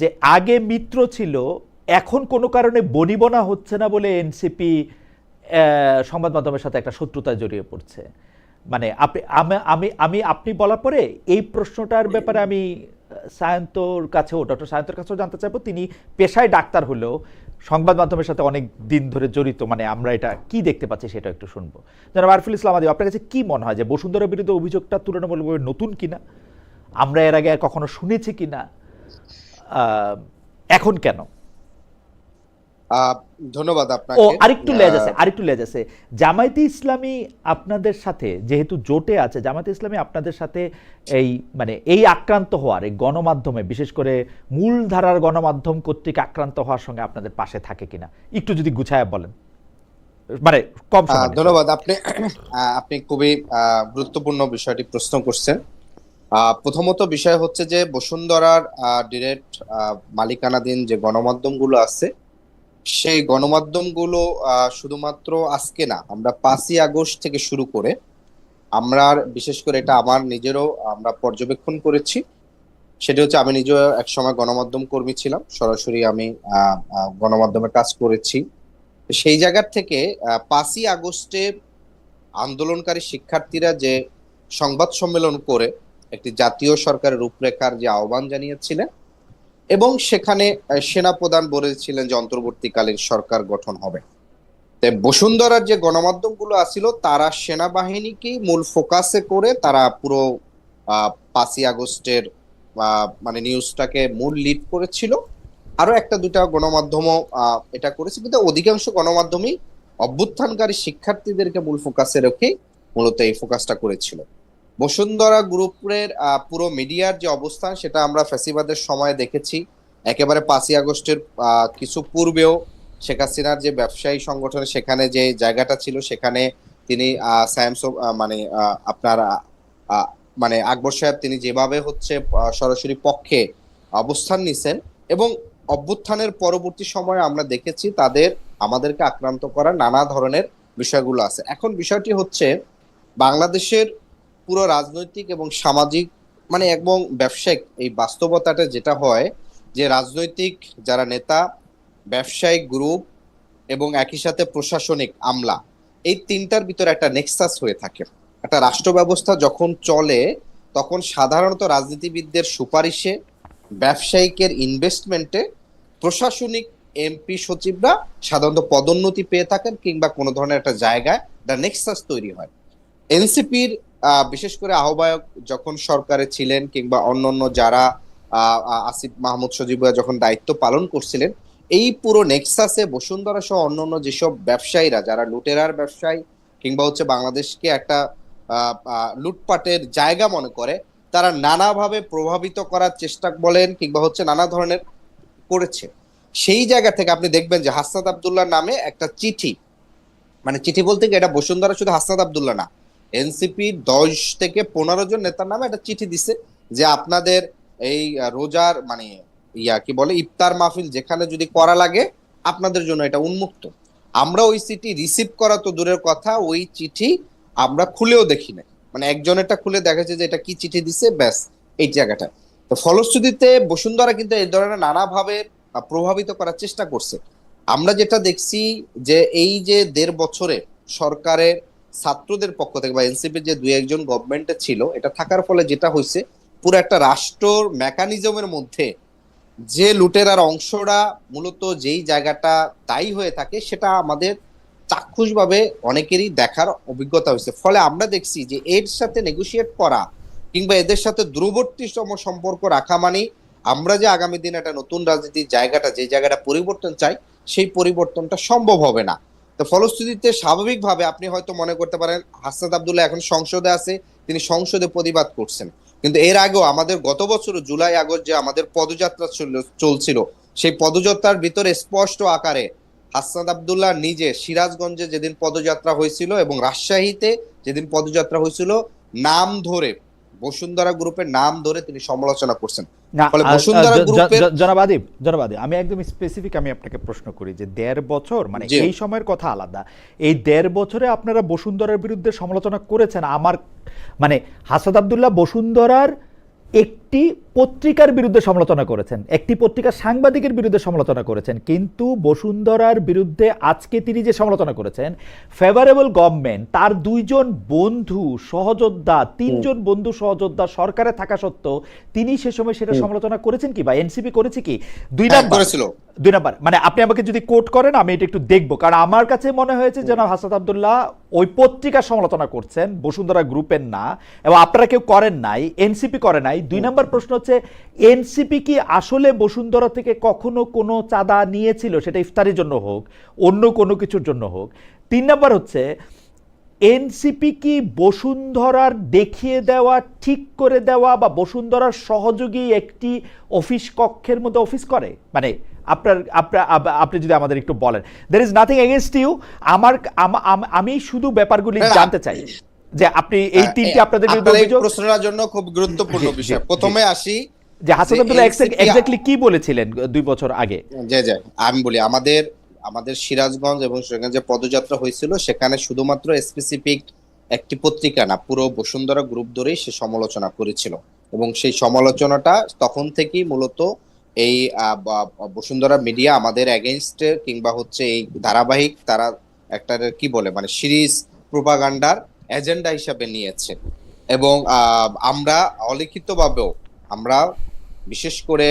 যে আগে মিত্র ছিল, এখন কোনো কারণে বনিবনা হচ্ছে না বলে এনসিপি সংবাদ মাধ্যমের সাথে একটা শত্রুতায় জড়িয়ে পড়ছে? মানে আপনি আপনি বলার পরে এই প্রশ্নটার ব্যাপারে আমি সায়ন্তর কাছেও, ডক্টর সায়ন্তর কাছেও জানতে চাইবো। তিনি পেশায় ডাক্তার হলেও সংবাদ মাধ্যমের সাথে অনেক দিন ধরে জড়িত, মানে আমরা এটা কি দেখতে পাচ্ছি সেটা একটু শুনবো। জনাব আরিফুল ইসলাম আদিব, আপনার কাছে কি মনে হয় যে বসুন্ধরা বিরুদ্ধে অভিযোগটা তুলনামূলকভাবে নতুন কিনা, আমরা এর আগে কখনো শুনেছি কিনা, এখন কেন? ধন্যবাদ ও আপনাকে। আরেকটু লেজ আছে, জামায়াতে ইসলামী আপনাদের সাথে যেহেতু জোটে আছে, জামায়াতে ইসলামী আপনাদের সাথে এই মানে এই আক্রান্ত হওয়ার, এই গণমাধ্যমে বিশেষ করে মূলধারার গণমাধ্যম কর্তৃক আক্রান্ত হওয়ার সঙ্গে আপনাদের পাশে থাকে কিনা, একটু যদি গুছায় বলেন, মানে কম সময়। ধন্যবাদ। আপনি খুবই গুরুত্বপূর্ণ বিষয়টি প্রশ্ন করছেন। প্রথমত বিষয় হচ্ছে যে বসুন্ধরার ডিরেক্ট মালিকানাধীন যে গণমাধ্যমগুলো আছে, সেই গণমাধ্যমগুলো শুধুমাত্র আজকে না, আমরা 5ই আগস্ট থেকে শুরু করে আমরা, বিশেষ করে এটা আমার নিজেরও আমরা পর্যবেক্ষণ করেছি। সেটা হচ্ছে আমি নিজেও এক সময় গণমাধ্যম কর্মী ছিলাম, সরাসরি আমি গণমাধ্যমে কাজ করেছি। সেই জায়গা থেকে 5ই আগস্টে আন্দোলনকারী শিক্ষার্থীরা যে সংবাদ সম্মেলন করে একটি জাতীয় সরকারের রূপরেখার যে আহ্বান জানিয়েছিলেন, এবং সেখানে সেনাপ্রধান বলেছিলেন যে অন্তর্বর্তীকালীন সরকার গঠন হবে। তাই বসুন্ধরার যে গণমাধ্যমগুলো আছিল, তারা সেনাবাহিনীকেই মূল ফোকাসে করে তারা পুরো 5ই আগস্টের মানে নিউজটাকে মূল লিড করেছিল। আরো একটা দুটা গণমাধ্যমও এটা করেছে, কিন্তু অধিকাংশ গণমাধ্যমই অভ্যুত্থানকারী শিক্ষার্থীদেরকে মূল ফোকাসে রেখে মূলত এই ফোকাসটা করেছিল। বসুন্ধরা গ্রুপের পুরো মিডিয়ার যে অবস্থান, সেটা আমরা ফ্যাসিবাদের সময় দেখেছি। একেবারে 5ই আগস্টের কিছু পূর্বেও শেখ হাসিনার যে ব্যবসায়ী সংগঠনে সেখানে যে জায়গাটা ছিল, সেখানে তিনি মানে আপনার মানে আকবর সাহেব তিনি যেভাবে হচ্ছে সরাসরি পক্ষে অবস্থান নিছেন, এবং অভ্যুত্থানের পরবর্তী সময়ে আমরা দেখেছি তাদের আমাদেরকে আক্রান্ত করার নানা ধরনের বিষয়গুলো আছে। এখন বিষয়টি হচ্ছে বাংলাদেশের পুরো রাজনৈতিক এবং সামাজিক মানে এবং ব্যবসায়িক এই বাস্তবতাটা যেটা হয়, যে রাজনৈতিক যারা নেতা, ব্যবসায়িক গ্রুপ এবং একই সাথে প্রশাসনিক আমলা, এই তিনটার ভিতরে একটা নেক্সাস হয়ে থাকে। একটা রাষ্ট্র ব্যবস্থা যখন চলে, তখন সাধারণত রাজনীতিবিদদের সুপারিশে, ব্যবসায়িকের ইনভেস্টমেন্টে, প্রশাসনিক এমপি সচিবরা সাধারণত পদোন্নতি পেয়ে থাকেন, কিংবা কোনো ধরনের একটা জায়গায় একটা নেক্সাস তৈরি হয়। এনসিপির বিশেষ করে আহ্বায়ক যখন সরকারে ছিলেন, কিংবা অন্যান্য যারা আসিফ মাহমুদ সজীব যখন দায়িত্ব পালন করছিলেন, এই পুরো নেক্সাসে বসুন্ধরা সহ অন্যান্য যেসব ব্যবসায়ীরা যারা লুটেরার ব্যবসায়ী, কিংবা হচ্ছে বাংলাদেশকে একটা লুটপাটের জায়গা মনে করে, তারা নানাভাবে প্রভাবিত করার চেষ্টা বলেন কিংবা হচ্ছে নানা ধরনের করেছে। সেই জায়গা থেকে আপনি দেখবেন যে হাসনাত আব্দুল্লাহ নামে একটা চিঠি, মানে চিঠি বলতে কি, এটা বসুন্ধরা শুধু হাসনাত আব্দুল্লাহ না, এনসিপি 10 থেকে 15 জন নেতার নামে একটা চিঠি দিছে যে আপনাদের এই রোজার মানে কি বলে ইফতার মাহফিল যেখানে যদি করা লাগে আপনাদের জন্য এটা উন্মুক্ত। আমরা ওই চিঠি রিসিভ করা তো দূরের কথা, ওই চিঠি আমরা খুলেও দেখি না, মানে একজনেরটা খুলে দেখেছে যে এটা কি চিঠি দিছে, ব্যাস এই জায়গাটা। তো ফলশ্রুতিতে বসুন্ধরা কিন্তু এই ধরনের নানাভাবে প্রভাবিত করার চেষ্টা করছে। আমরা যেটা দেখছি যে এই যে 1.5 বছরে সরকারের ছাত্রদের পক্ষ থেকে বা এনসিপির যে 2-1 জন গভর্নমেন্টে ছিল, এটা থাকার ফলে যেটা হয়েছে, পুরো একটা রাষ্ট্রর মেকানিজমের মধ্যে যে লুটেরার অংশরা মূলত যেই জায়গাটা দায়ী হয়ে থাকে, সেটা আমাদের চাক্ষুষভাবে অনেকেরই দেখার অভিজ্ঞতা হয়েছে। ফলে আমরা দেখছি যে এর সাথে নেগোশিয়েট করা কিংবা এদের সাথে দূরবর্তীতম সম্পর্ক রাখা মানে আমরা যে আগামী দিনে একটা নতুন রাজনীতির জায়গাটা, যে জায়গাটা পরিবর্তন চাই, সেই পরিবর্তনটা সম্ভব হবে না। তো ফলশ্রুতিতে স্বাভাবিকভাবে আপনি হয়তো মনে করতে পারেন হাসনাত আব্দুল্লাহ এখন সংসদে আছে, তিনি সংসদে প্রতিবাদ করছেন, কিন্তু এর আগেও আমাদের গত বছর জুলাই আগস্ট যে আমাদের পদযাত্রা চলছিল, সেই পদযাত্রার ভিতরে স্পষ্ট আকারে হাসনাত আব্দুল্লাহ নিজে সিরাজগঞ্জে যেদিন পদযাত্রা হয়েছিল এবং রাজশাহীতে যেদিন পদযাত্রা হয়েছিল, নাম ধরে বসুন্ধরা গ্রুপের নাম ধরে তিনি সমালোচনা করছেন। না, ফলে বসুন্ধরা গ্রুপের জনাব আদিব, আমি একদম স্পেসিফিক, আমি আপনাকে প্রশ্ন করি যে 1.5 বছর মানে এই সময়ের কথা আলাদা, এই 1.5 বছরে আপনারা বসুন্ধরার বিরুদ্ধে সমালোচনা করেছেন। আমার মানে হাসনাত আব্দুল্লাহ বসুন্ধরার একটি পত্রিকার বিরুদ্ধে সমালোচনা করেছেন, একটি পত্রিকার সাংবাদিকের বিরুদ্ধে সমালোচনা করেছেন, কিন্তু বসুন্ধরার বিরুদ্ধে আজকে তিনি যে সমালোচনা করেছেন, ফেভারেবল গভর্নমেন্ট, তার 2 জন বন্ধু সহযোদ্ধা, 3 জন বন্ধু সহযোদ্ধা সরকারে থাকা সত্ত্বেও তিনি সে সময় সেটা সমালোচনা করেছেন কি, বা এনসিপি করেছে কি? 2 নাম্বার মানে আপনি আমাকে যদি কোট করেন আমি এটা একটু দেখবো, কারণ আমার কাছে মনে হয়েছে যেন হাসনাত আব্দুল্লাহ ওই পত্রিকার সমালোচনা করছেন, বসুন্ধরা গ্রুপের না, এবং আপনারা কেউ করেন নাই, এনসিপি করে নাই। 2 নাম্বার প্রশ্ন হচ্ছে, এনসিপি কি আসলে বসুন্ধরা থেকে কখনো কোনো চাঁদা নিয়েছিল, সেটা ইফতারের জন্য হোক, অন্য কোনো কিছুর জন্য হোক? 3 নাম্বার হচ্ছে, এনসিপি কি বসুন্ধরার দেখিয়ে দেওয়া, ঠিক করে দেওয়া বা বসুন্ধরার সহযোগী একটি অফিস কক্ষের মধ্যে অফিস করে? মানে আপনি যদি আমাদের একটু বলেন, there is nothing against you, আমি শুধু ব্যাপারগুলি জানতে চাই যে আপনি এই 3টি আপনাদের বিরুদ্ধে অভিযোগ প্রশ্নের জন্য খুব গুরুত্বপূর্ণ বিষয়। প্রথমে আসি যে হাসনাত আব্দুল্লাহ এক্স্যাক্টলি কি বলেছিলেন 2 বছর আগে। আমি বলি, আমাদের সিরাজগঞ্জ এবং যে পদযাত্রা হয়েছিল, সেখানে শুধুমাত্র স্পেসিফিক একটি পত্রিকা না, পুরো বসুন্ধরা গ্রুপ ধরেই সে সমালোচনা করেছিল, এবং সেই সমালোচনাটা তখন থেকেই মূলত এই বসুন্ধরা মিডিয়া আমাদের এগেইনস্টে কিংবা হচ্ছে এই ধারাবাহিক তারা একটা কি বলে মানে সিরিজ প্রোপাগান্ডার এজেন্ডা হিসাবে নিয়েছে। এবং আমরা অলিখিতভাবেও আমরা বিশেষ করে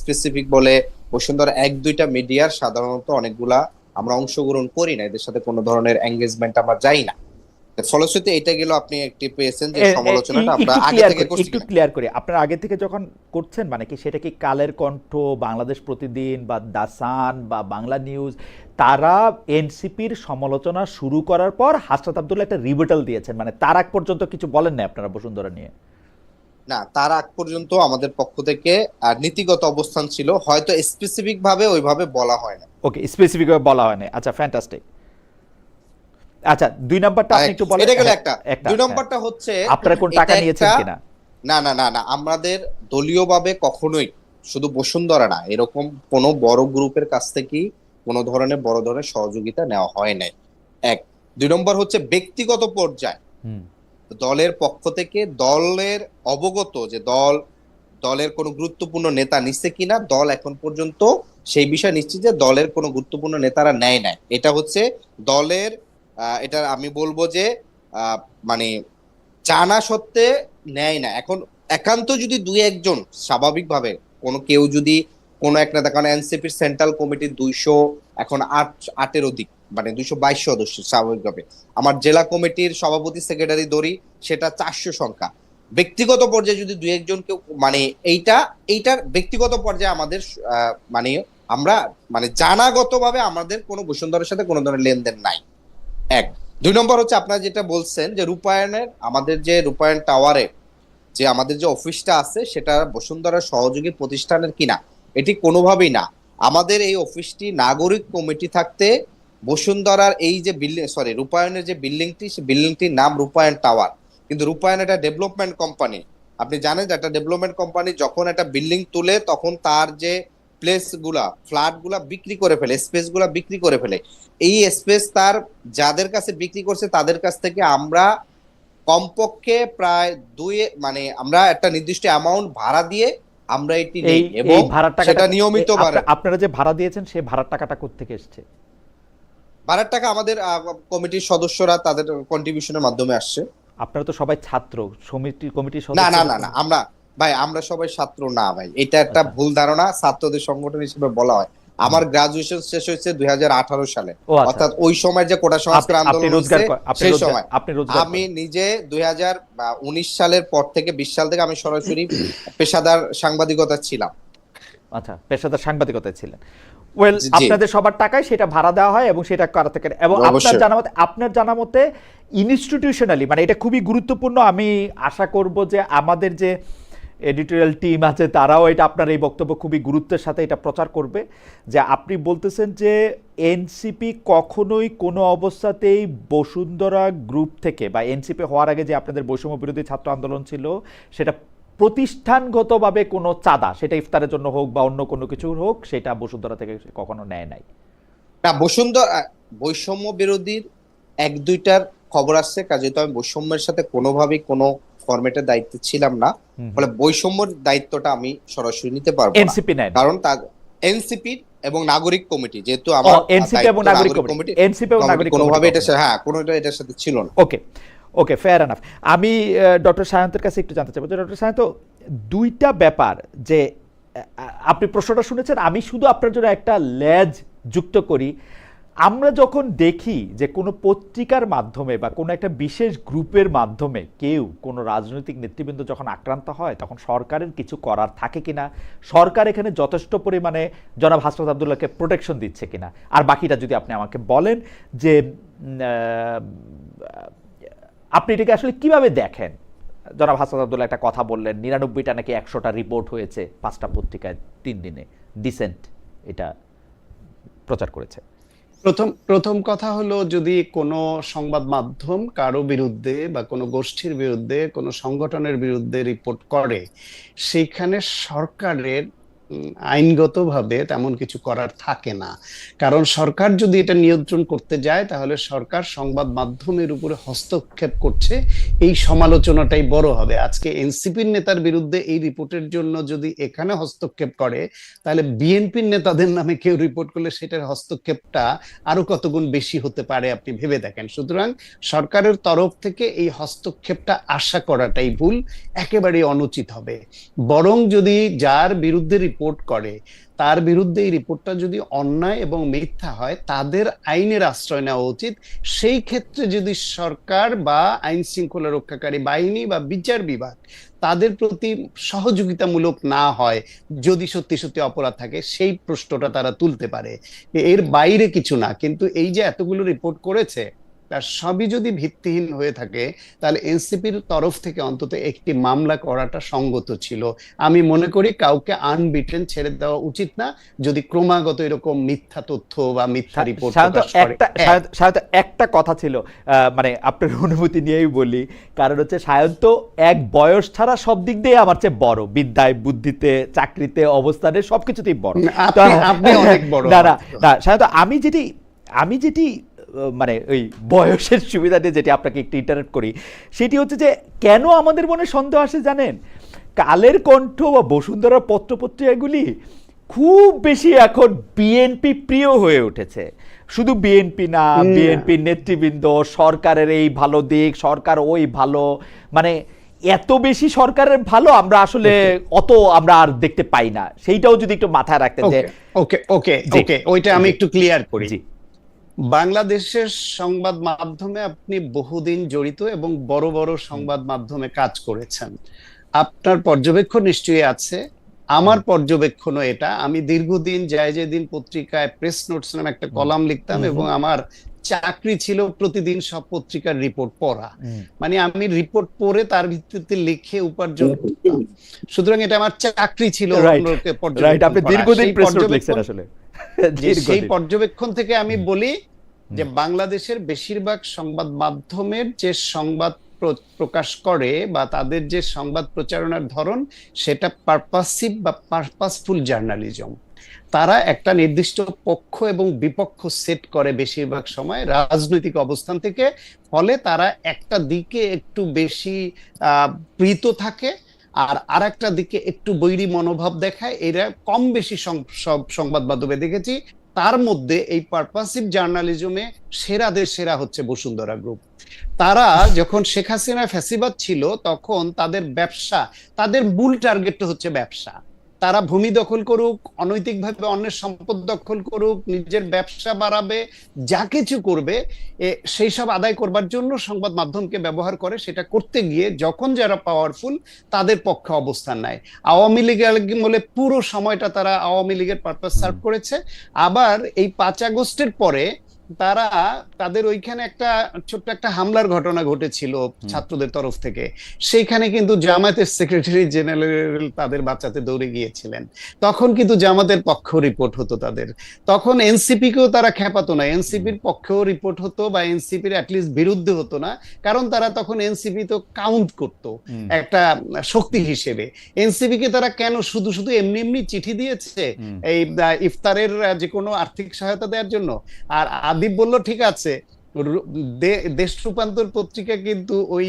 স্পেসিফিক বলে বসুন্ধরা 1-2টা মিডিয়ার সাধারণত অনেকগুলা আমরা অংশগ্রহণ করি না, এদের সাথে কোনো ধরনের এঙ্গেজমেন্ট আমরা যাই না। ফলশ্রুতিতে এটা গেল আপনি একটি পেয়েছেন যে সমালোচনাটা আমরা আগে থেকে করছি। একটু ক্লিয়ার করে, আপনারা আগে থেকে যখন করছেন মানে কি সেটা কি কালের কণ্ঠ, বাংলাদেশ প্রতিদিন বা দা সান বা বাংলা নিউজ, তারা এনসিপির সমালোচনা শুরু করার পর হাসনাত আব্দুল্লাহ একটা রিবেটাল দিয়েছেন, মানে তার আগ পর্যন্ত কিছু বলেন না আপনারা বসুন্ধরা নিয়ে? না, তার আগ পর্যন্ত আমাদের পক্ষ থেকে নীতিগত অবস্থান ছিল, হয়তো স্পেসিফিক ভাবে ওইভাবে বলা হয় না। ওকে, স্পেসিফিক ভাবে বলা হয় না, আচ্ছা ফ্যান্টাস্টিক। আচ্ছা, 2 নাম্বারটা আপনি একটু বলেন। এটা গেল একটা। 2 নাম্বারটা হচ্ছে আপনারা কোন টাকা নিয়েছেন কিনা? না, আমাদের দলীয়ভাবে কখনোই শুধু বসুন্ধরা না, এরকম কোন বড় গ্রুপের কাছ থেকে কোনো ধরনের বড় ধরনের সহযোগিতা নেওয়া হয় নাই। 1। 2 নম্বর হচ্ছে ব্যক্তিগত পর্যায়ে দলের পক্ষ থেকে দলের অবগত যে দলের কোনো গুরুত্বপূর্ণ নেতা নিচ্ছে কিনা, দল এখন পর্যন্ত সেই বিষয় নিশ্চিত যে দলের কোনো গুরুত্বপূর্ণ নেতারা নেয় নাই। এটা হচ্ছে দলের এটা আমি বলবো যে মানে জানা সত্ত্বে নেয় না। এখন একান্ত যদি 2-1 জন স্বাভাবিকভাবে কোনো কেউ যদি কোনো এক নেতা, কারণ এনসিপির সেন্ট্রাল কমিটির 200 এখন 8-এর অধিক, মানে 222 সদস্য, স্বাভাবিকভাবে আমার জেলা কমিটির সভাপতি সেক্রেটারি ধরি সেটা 400 সংখ্যা। ব্যক্তিগত পর্যায়ে যদি 2-1 জন কেউ মানে এইটার ব্যক্তিগত পর্যায়ে আমাদের মানে আমরা মানে জানাগতভাবে আমাদের কোনো বসুন্ধরার সাথে কোনো ধরনের লেনদেন নাই। 1। দুই নম্বর হচ্ছে আপনারা যেটা বলছেন যে রূপায়ণের, আমাদের যে রূপায়ণ টাওয়ারে যে আমাদের যে অফিসটা আছে সেটা বসুন্ধরা সহযোগী প্রতিষ্ঠানের কিনা, এটি কোনোভাবেই না। আমাদের এই অফিসটি নাগরিক কমিটি থাকতে বসুন্ধরার এই যে বিল্ডিং, সরি রূপায়ণের যে বিল্ডিংটি, সেই বিল্ডিংটির নাম রূপায়ণ টাওয়ার, কিন্তু রূপায়ণ একটা ডেভেলপমেন্ট কোম্পানি। আপনি জানেন যে একটা ডেভেলপমেন্ট কোম্পানি যখন একটা বিল্ডিং তুলে তখন তার যে প্লেস গুলা, ফ্ল্যাট গুলা বিক্রি করে ফেলে, স্পেস গুলা বিক্রি করে ফেলে। এই স্পেস তার যাদের কাছে বিক্রি করছে তাদের কাছ থেকে আমরা কমপক্ষে প্রায় মানে আমরা একটা নির্দিষ্ট অ্যামাউন্ট ভাড়া দিয়ে আমরা এটি এই নিই এবং এই ভাড়ার টাকাটা সেটা নিয়মিত বাড়ে। আপনারা যে ভাড়া দিয়েছেন সেই ভাড়ার টাকাটা কোত্থেকে এসছে? ভাড়ার টাকা আমাদের কমিটির সদস্যরা তাদের কন্ট্রিবিউশনের মাধ্যমে আসছে। আপনারা তো সবাই ছাত্র, কমিটির না সদস্য। না না না, আমরা ভাই আমরা সবাই ছাত্র না ভাই, এটা একটা আচ্ছা। ভুল ধারণা, ছাত্রদের সংগঠন হিসেবে বলা হয়। আমার গ্রাজুয়েশন শেষ হয়েছে 2018 সালে, ও আচ্ছা। অর্থাৎ ওই সময় যে কোটা সংস্কার আপনি আন্দোলন রোজগার হয়েছে সেই সময়। আপনি রোজগার আমি নিজে 2019 সালের পর থেকে 20 সাল থেকে আমি সরাসরি পেশাদার সাংবাদিকতা ছিলাম। আচ্ছা, পেশাদার সাংবাদিকতায় ছিলেন। ওয়েল, জি আপনাদের সবার টাকায় সেটা ভাড়া দেওয়া হয় এবং সেটা কারা থেকে, এবং অবশ্যই। আপনার জানা মতে ইনস্টিটিউশনালি, মানে এটা খুবই গুরুত্বপূর্ণ। আমি আশা করব যে আমাদের যে এডিটোরিয়াল টিম আছে তারাও এটা, আপনার এই বক্তব্য খুবই গুরুত্বের সাথে এটা প্রচার করবে, যে আপনি বলতেছেন যে এনসিপি কখনোই কোনো অবস্থাতেই বসুন্ধরা গ্রুপ থেকে, বা এনসিপি হওয়ার আগে যে আপনাদের বৈষম্য বিরোধী ছাত্র আন্দোলন ছিল, সেটা প্রতিষ্ঠানগতভাবে কোনো চাঁদা, সেটা ইফতারের জন্য হোক বা অন্য কোনো কিছু হোক, সেটা বসুন্ধরা থেকে কখনো নেয় নাই। না, বসুন্ধরা বৈষম্য বিরোধীর এক দুইটার খবর আসছে, কাজে তো আমি বৈষম্যের সাথে কোনোভাবেই কোনো ফরম্যাটের দায়িত্বে ছিলাম না, ফলে বৈষম্যের দায়িত্বটা আমি সরাসরি নিতে পারবো না। এনসিপি নেয় না। কারণ তার এনসিপি এবং নাগরিক কমিটি, যেহেতু আমার এনসিপি এবং নাগরিক কমিটি, এনসিপি এবং নাগরিক কোনোভাবে কমিটি। হ্যাঁ, কোনোটা এটার সাথে ছিল না। ওকে, ওকে, ফেয়ার এনাফ। আমি ডক্টর সায়ন্তের কাছে একটু জানতে চাইবো যে ডক্টর সায়ন্ত, দুইটা ব্যাপার যে আপনি প্রশ্নটা শুনেছেন, আমি শুধু আপনার জন্য একটা লেজ যুক্ত করি। আমরা যখন দেখি যে কোনো পত্রিকার মাধ্যমে বা কোনো একটা বিশেষ গ্রুপের মাধ্যমে কেউ, কোনো রাজনৈতিক নেতৃবৃন্দ যখন আক্রান্ত হয়, তখন সরকারের কিছু করার থাকে কিনা, সরকার এখানে যথেষ্ট পরিমাণে জনাব হাসনাত আবদুল্লাহকে প্রোটেকশন দিচ্ছে কিনা, আর বাকিটা যদি আপনি আমাকে বলেন যে আপনি এটাকে আসলে কিভাবে দেখেন। জনাব হাসনাত আবদুল্লাহ একটা কথা বললেন, 99টা নাকি 100টা রিপোর্ট হয়েছে 5টা পত্রিকায় 3 দিনে, ডিসেন্ট এটা প্রচার করেছে। প্রথম কথা হলো, যদি কোনো সংবাদ মাধ্যম কারো বিরুদ্ধে বা কোনো গোষ্ঠীর বিরুদ্ধে, কোনো সংগঠনের বিরুদ্ধে রিপোর্ট করে, সেইখানে সরকারের আইনগতভাবে তেমন কিছু করার থাকে না। কারণ সরকার যদি এটা নিয়ন্ত্রণ করতে যায়, তাহলে সরকার সংবাদ মাধ্যমের উপরে হস্তক্ষেপ করছে, এই সমালোচনাটাই বড় হবে। আজকে এনসিপির নেতার বিরুদ্ধে এই রিপোর্টের জন্য যদি এখানে হস্তক্ষেপ করে, তাহলে বিএনপির নেতাদের নামে কেউ রিপোর্ট করলে সেটার হস্তক্ষেপটা আরো কত গুণ বেশি হতে পারে, আপনি ভেবে দেখেন। সুতরাং সরকারের তরফ থেকে এই হস্তক্ষেপটা আশা করাটাই ভুল, একেবারে অনুচিত হবে। বরং যদি যার বিরুদ্ধে রিপোর্ট করে তার বিরুদ্ধে এই রিপোর্টটা যদি অন্যায় এবং মিথ্যা হয়, তাদের আইনের আশ্রয় নেওয়া উচিত। সেই ক্ষেত্রে যদি সরকার বা আইন শৃঙ্খলা রক্ষাকারী বাহিনী বা বিচার বিভাগ তাদের প্রতি সহযোগিতামূলক না হয়, যদি সত্যি সত্যি অপরাধ থাকে, সেই প্রশ্নটা তারা তুলতে পারে, এর বাইরে কিছু না। কিন্তু এই যে এতগুলো রিপোর্ট করেছে, তার সবই যদি ভিত্তিহীন হয়ে থাকে, তাহলে এনসিপির তরফ থেকে অন্তত একটি মামলা করাটা সঙ্গত ছিল। আমি মনে করি কাউকে আনবিটেন ছেড়ে দেওয়া উচিত না, যদি ক্রমাগত এরকম মিথ্যা তথ্য বা মিথ্যা রিপোর্ট প্রকাশ করে। একটা কথা ছিল, মানে আপনার অনুমতি নিয়েই বলি, কারণ হচ্ছে সায়ন্ত এক বয়স ছাড়া সব দিক দিয়ে আমার চেয়ে বড়, বিদ্যায়, বুদ্ধিতে, চাকরিতে, অবস্থানে, সবকিছুতেই বড়। আপনি অনেক বড়। না না না সায়ন্ত, আমি যেটি মানে ওই বয়সের সুবিধা দিয়ে যেটি আপনাকে একটু ইন্টারেক্ট করি, সেটি হচ্ছে যে কেন আমাদের মনে সন্দেহ আসে জানেন? কালের কণ্ঠ বা বসুন্ধরা পত্রপত্রিকাগুলি খুব বেশি এখন বিএনপি প্রিয় হয়ে উঠেছে। শুধু বিএনপি না, বিএনপির নেতৃবৃন্দ, সরকারের এই ভালো দিক, সরকার ওই ভালো, মানে এত বেশি সরকারের ভালো আমরা আসলে অত আমরা আর দেখতে পাই না। সেইটাও যদি একটু মাথায় রাখতেন। ওকে ওকে ওকে, ওইটা আমি একটু ক্লিয়ার করি। বাংলাদেশের সংবাদ মাধ্যমে আপনি বহুদিন জড়িত এবং বড় বড় সংবাদ মাধ্যমে কাজ করেছেন, আপনার পর্যবেক্ষণ নিশ্চয়ই আছে আমার পর্যবেক্ষণও এটা। আমি দীর্ঘদিন যেদিন পত্রিকায় প্রেস নোটস নামে একটা কলাম লিখতাম এবং আমার চাকরি ছিল প্রতিদিন সব পত্রিকার রিপোর্ট পড়া, মানে আমি রিপোর্ট পড়ে তার ভিত্তিতে লিখে উপার্জন করতাম। সুতরাং এটা আমার চাকরি ছিল অন্যকে সেই পর্যবেক্ষণ থেকে আমি বলি যে বাংলাদেশের বেশিরভাগ সংবাদ মাধ্যমের যে সংবাদ প্রকাশ করে বা তাদের যে সংবাদ প্রচারণার ধরন, সেটা পারপাসিভ বা পারপাসফুল জার্নালিজম। তারা একটা নির্দিষ্ট পক্ষ এবং বিপক্ষ সেট করে বেশিরভাগ সময় রাজনৈতিক অবস্থান থেকে, ফলে তারা একটা দিকে একটু বেশি প্রীত থাকে আর একটা দিকে একটু বৈরী মনোভাব দেখায়। এরা কম বেশি সব সংবাদ মাধ্যমে দেখেছি। তার মধ্যে এই পারপাসিভ জার্নালিজমে সেরাদের সেরা হচ্ছে বসুন্ধরা গ্রুপ। তারা যখন শেখ হাসিনা ফ্যাসিবাদ ছিল তখন তাদের ব্যবসা, তাদের মূল টার্গেটটা হচ্ছে ব্যবসা। তারা ভূমি দখল করুক, অনৈতিকভাবে অন্যের সম্পদ দখল করুক, নিজের ব্যবসা বাড়াবে, যা কিছু করবে সেই সব আদায় করবার জন্য সংবাদ মাধ্যমকে ব্যবহার করে। সেটা করতে গিয়ে যখন যারা পাওয়ারফুল তাদের পক্ষে অবস্থান নেয়। আওয়ামী লীগ বলে পুরো সময়টা তারা আওয়ামী লীগের পারপাস সার্ভ করেছে। আবার এই 5 আগস্টের পরে তারা তাদের ওইখানে একটা ছোট্ট একটা হামলার ঘটনা ঘটেছিল ছাত্রদের তরফ থেকে, সেইখানে কিন্তু জামায়াতের সেক্রেটারি জেনারেল তাদের বাঁচাতে দৌড়ে গিয়েছিলেন। তখন কিন্তু জামাতের পক্ষ রিপোর্ট হতো তাদের, তখন এনসিপি কেও তারা খেপাতো না, এনসিপির পক্ষেও রিপোর্ট হতো বা এনসিপির অ্যাটলিস্ট বিরুদ্ধে হতো না, কারণ তারা তখন এনসিপি তো কাউন্ট করতো একটা শক্তি হিসেবে। এনসিপি কে তারা কেন শুধু শুধু এমনি এমনি চিঠি দিয়েছে এই ইফতারের যে কোনো আর্থিক সহায়তা দেওয়ার জন্য? আর আদিব বলল ঠিক আছে, দেশ রূপান্তর পত্রিকা কিন্তু ওই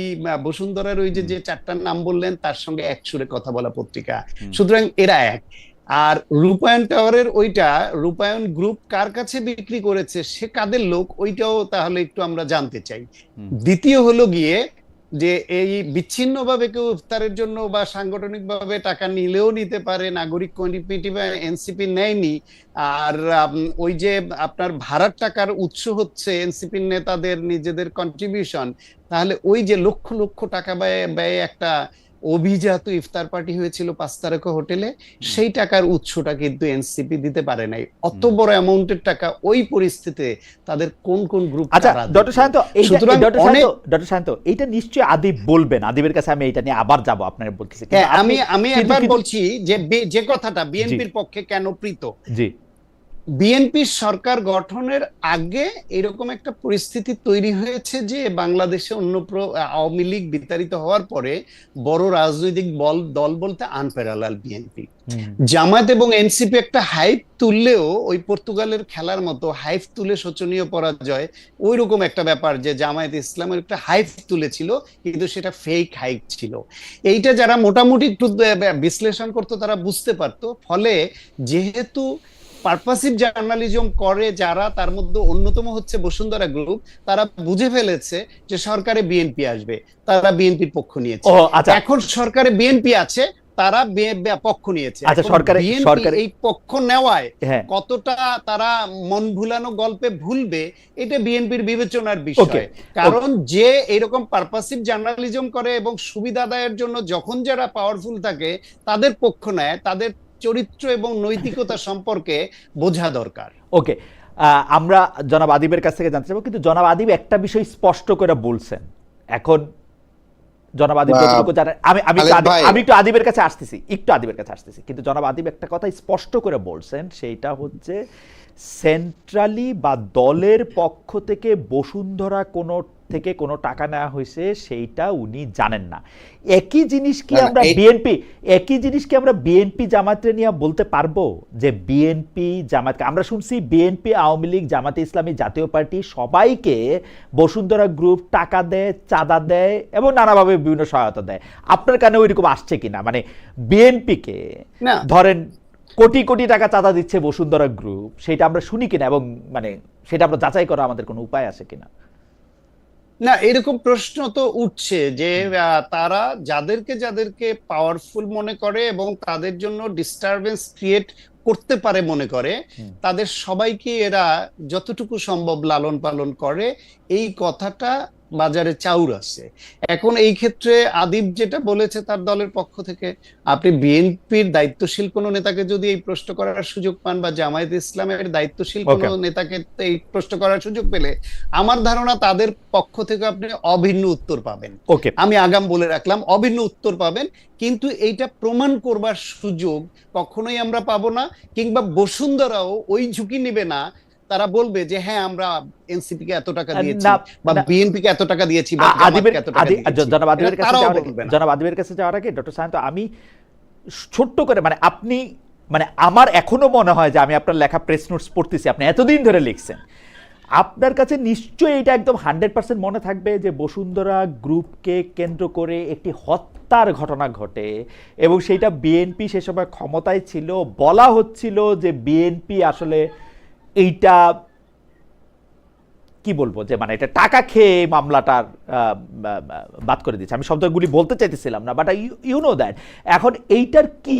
বসুন্ধরার ওই যে 4টার নাম বললেন তার সঙ্গে এক সুরে কথা বলা পত্রিকা, সুতরাং এরা এক। আর রূপায়ণ টাওয়ারের ওইটা রূপায়ণ গ্রুপ কার কাছে বিক্রি করেছে, সে কাদের লোক, ওইটাও তাহলে একটু আমরা জানতে চাই। দ্বিতীয় হলো গিয়ে যে এই বিচ্ছিন্নভাবে কেউ ইফতারের জন্য বা সাংগঠনিকভাবে টাকা নিলেও নিতে পারে, নাগরিক কমিটি বা এনসিপি নেয়নি। আর ওই যে আপনার ভাড়ার টাকার উৎস হচ্ছে এনসিপির নেতাদের নিজেদের কন্ট্রিবিউশন, তাহলে ওই যে লক্ষ লক্ষ টাকা ব্যয়ে একটা অভিজাত ইফতার পার্টি হয়েছিল 5 তারকা হোটেলে, সেই টাকার উৎসটা কিন্তু এনসিপি দিতে পারে নাই। অত বড় অ্যামাউন্টের টাকা ওই পরিস্থিতিতে তাদের কোন কোন গ্রুপ? আচ্ছা ডক্টর শান্ত, এইটা নিশ্চয়ই আদিব বলবেন, আদিবের কাছে আমি এটা নিয়ে আবার যাব আপনার বলতেছি। আমি একবার বলছি যে কথাটা বিএনপির পক্ষে কেন প্রীত। জি, বিএনপি সরকার গঠনের আগে এরকম একটা পরিস্থিতি তৈরি হয়েছে যে বাংলাদেশে আওয়ামী লীগ বিতাড়িত হওয়ার পরে বড় রাজনৈতিক দল বলতে আনপ্যারালাল বিএনপি। জামায়াত এবং এনসিপি একটা হাইপ তুললেও ওই পর্তুগালের খেলার মতো হাইপ তুলে শোচনীয় পরাজয়, ওই রকম একটা ব্যাপার যে জামায়াত ইসলামের একটা হাইপ তুলেছিল কিন্তু সেটা ফেক হাইপ ছিল। এইটা যারা মোটামুটি একটু বিশ্লেষণ করতো তারা বুঝতে পারতো। ফলে যেহেতু পারপাসিভ জার্নালিজম করে যারা, তার মধ্যে অন্যতম হচ্ছে বসুন্ধরা গ্রুপ, তারা বুঝে ফেলেছে যে সরকারে বিএনপি আসবে, তারা বিএনপির পক্ষ নিয়েছে। এখন সরকারে বিএনপি আছে, তারা পক্ষ নিয়েছে। এই পক্ষ নেওয়ায় কতটা তারা মন ভুলানো গল্পে ভুলবে, এটা বিএনপির বিবেচনার বিষয়। কারণ যে এরকম পারপাসিভ জার্নালিজম করে এবং সুবিধা আদায়ের জন্য যখন যারা পাওয়ারফুল থাকে তাদের পক্ষ নেয়, তাদের চরিত্র এবং নৈতিকতা সম্পর্কে বোঝা দরকার। ওকে, আমরা জনাব আদিবের কাছ থেকে জানতে চাইবো, কিন্তু জনাব আদিব একটা বিষয় স্পষ্ট করে বলছেন। এখন জনাব আদিব যতটুকু জানেন, আমি একটু আদিবের কাছে আসতেছি, কিন্তু জনাব আদিব একটা কথা স্পষ্ট করে বলছেন, সেইটা হচ্ছে সেন্ট্রালি বা দলের পক্ষ থেকে বসুন্ধরা কোনো টাকা নেওয়া হয়েছে সেইটা উনি জানেন না। একই জিনিস কি আমরা বিএনপি জামায়াতে নিয়ে বলতে পারবো যে বিএনপি জামায়াতকে, আমরা শুনছি বিএনপি, আওয়ামী লীগ, জামায়াতে ইসলামী, জাতীয় পার্টি সবাইকে বসুন্ধরা গ্রুপ টাকা দেয়, চাঁদা দেয় এবং নানাভাবে বিভিন্ন সহায়তা দেয়। আপনার কানে ওইরকম আসছে কিনা, মানে বিএনপিকে ধরেন কোটি কোটি টাকা চাঁদা দিচ্ছে বসুন্ধরা গ্রুপ, সেটা আমরা শুনি কিনা এবং মানে সেটা আমরা যাচাই করা আমাদের কোনো উপায় আছে কিনা? না, এরকম প্রশ্ন তো উঠছে যে তারা যাদেরকে পাওয়ারফুল মনে করে এবং তাদের জন্য ডিস্টারবেন্স ক্রিয়েট করতে পারে মনে করে, তাদের সবাইকে এরা যতটুকু সম্ভব লালন পালন করে। এই কথাটা বাজারে চাউর আছে। এখন এই ক্ষেত্রে আদিব যেটা বলেছে তার দলের পক্ষ থেকে, আপনি বিএনপির দায়িত্বশীল কোনো নেতাকে যদি এই প্রশ্ন করার সুযোগ পান, বা জামায়াত ইসলামের দায়িত্বশীল কোনো ওকে নেতাকে এই প্রশ্ন করার সুযোগ পেলে, আমার ধারণা তাদের পক্ষ থেকে আপনি অভিন্ন উত্তর পাবেন। ওকে আমি আগাম বলে রাখলাম, অভিন্ন উত্তর পাবেন। কিন্তু এইটা প্রমাণ করবার সুযোগ কখনোই আমরা পাবো না, কিংবা বসুন্ধরাও ওই ঝুঁকি নেবে না। তারা বলবে যে হ্যাঁ আমরা এনসিপি কে এত টাকা দিয়েছি, না বা না, বিএনপি কে এত টাকা দিয়েছি, বা আদিবের জামাতকে এত টাকা দিয়েছি, জনাব আদিবের এটা কাছে তারাও যাওয়ার আগে, বলবে না। জনাব আদিবের কাছে যাওয়ার আগে ডক্টর সায়ন্ত, আমি ছোট্ট করে, মানে আপনি, মানে আমার এখনো মনে হয় যে আমি আপনার লেখা প্রেস নোটস পড়তেছি, আপনি এতদিন ধরে লিখছেন, আপনার কাছে নিশ্চয়ই এটা একদম 100% মনে থাকবে যে বসুন্ধরা গ্রুপকে কেন্দ্র করে একটি হত্যার ঘটনা ঘটে, এবং সেইটা বিএনপি সে সময় ক্ষমতায় ছিল, বলা হচ্ছিল যে বিএনপি আসলে এইটা কি বলবো, যে মানে এটা টাকা খেয়ে এই মামলাটার বাদ করে দিচ্ছে। আমি শব্দগুলি বলতে চাইতেছিলাম না, বাট ইউ নো দ্যাট। এখন এইটার কি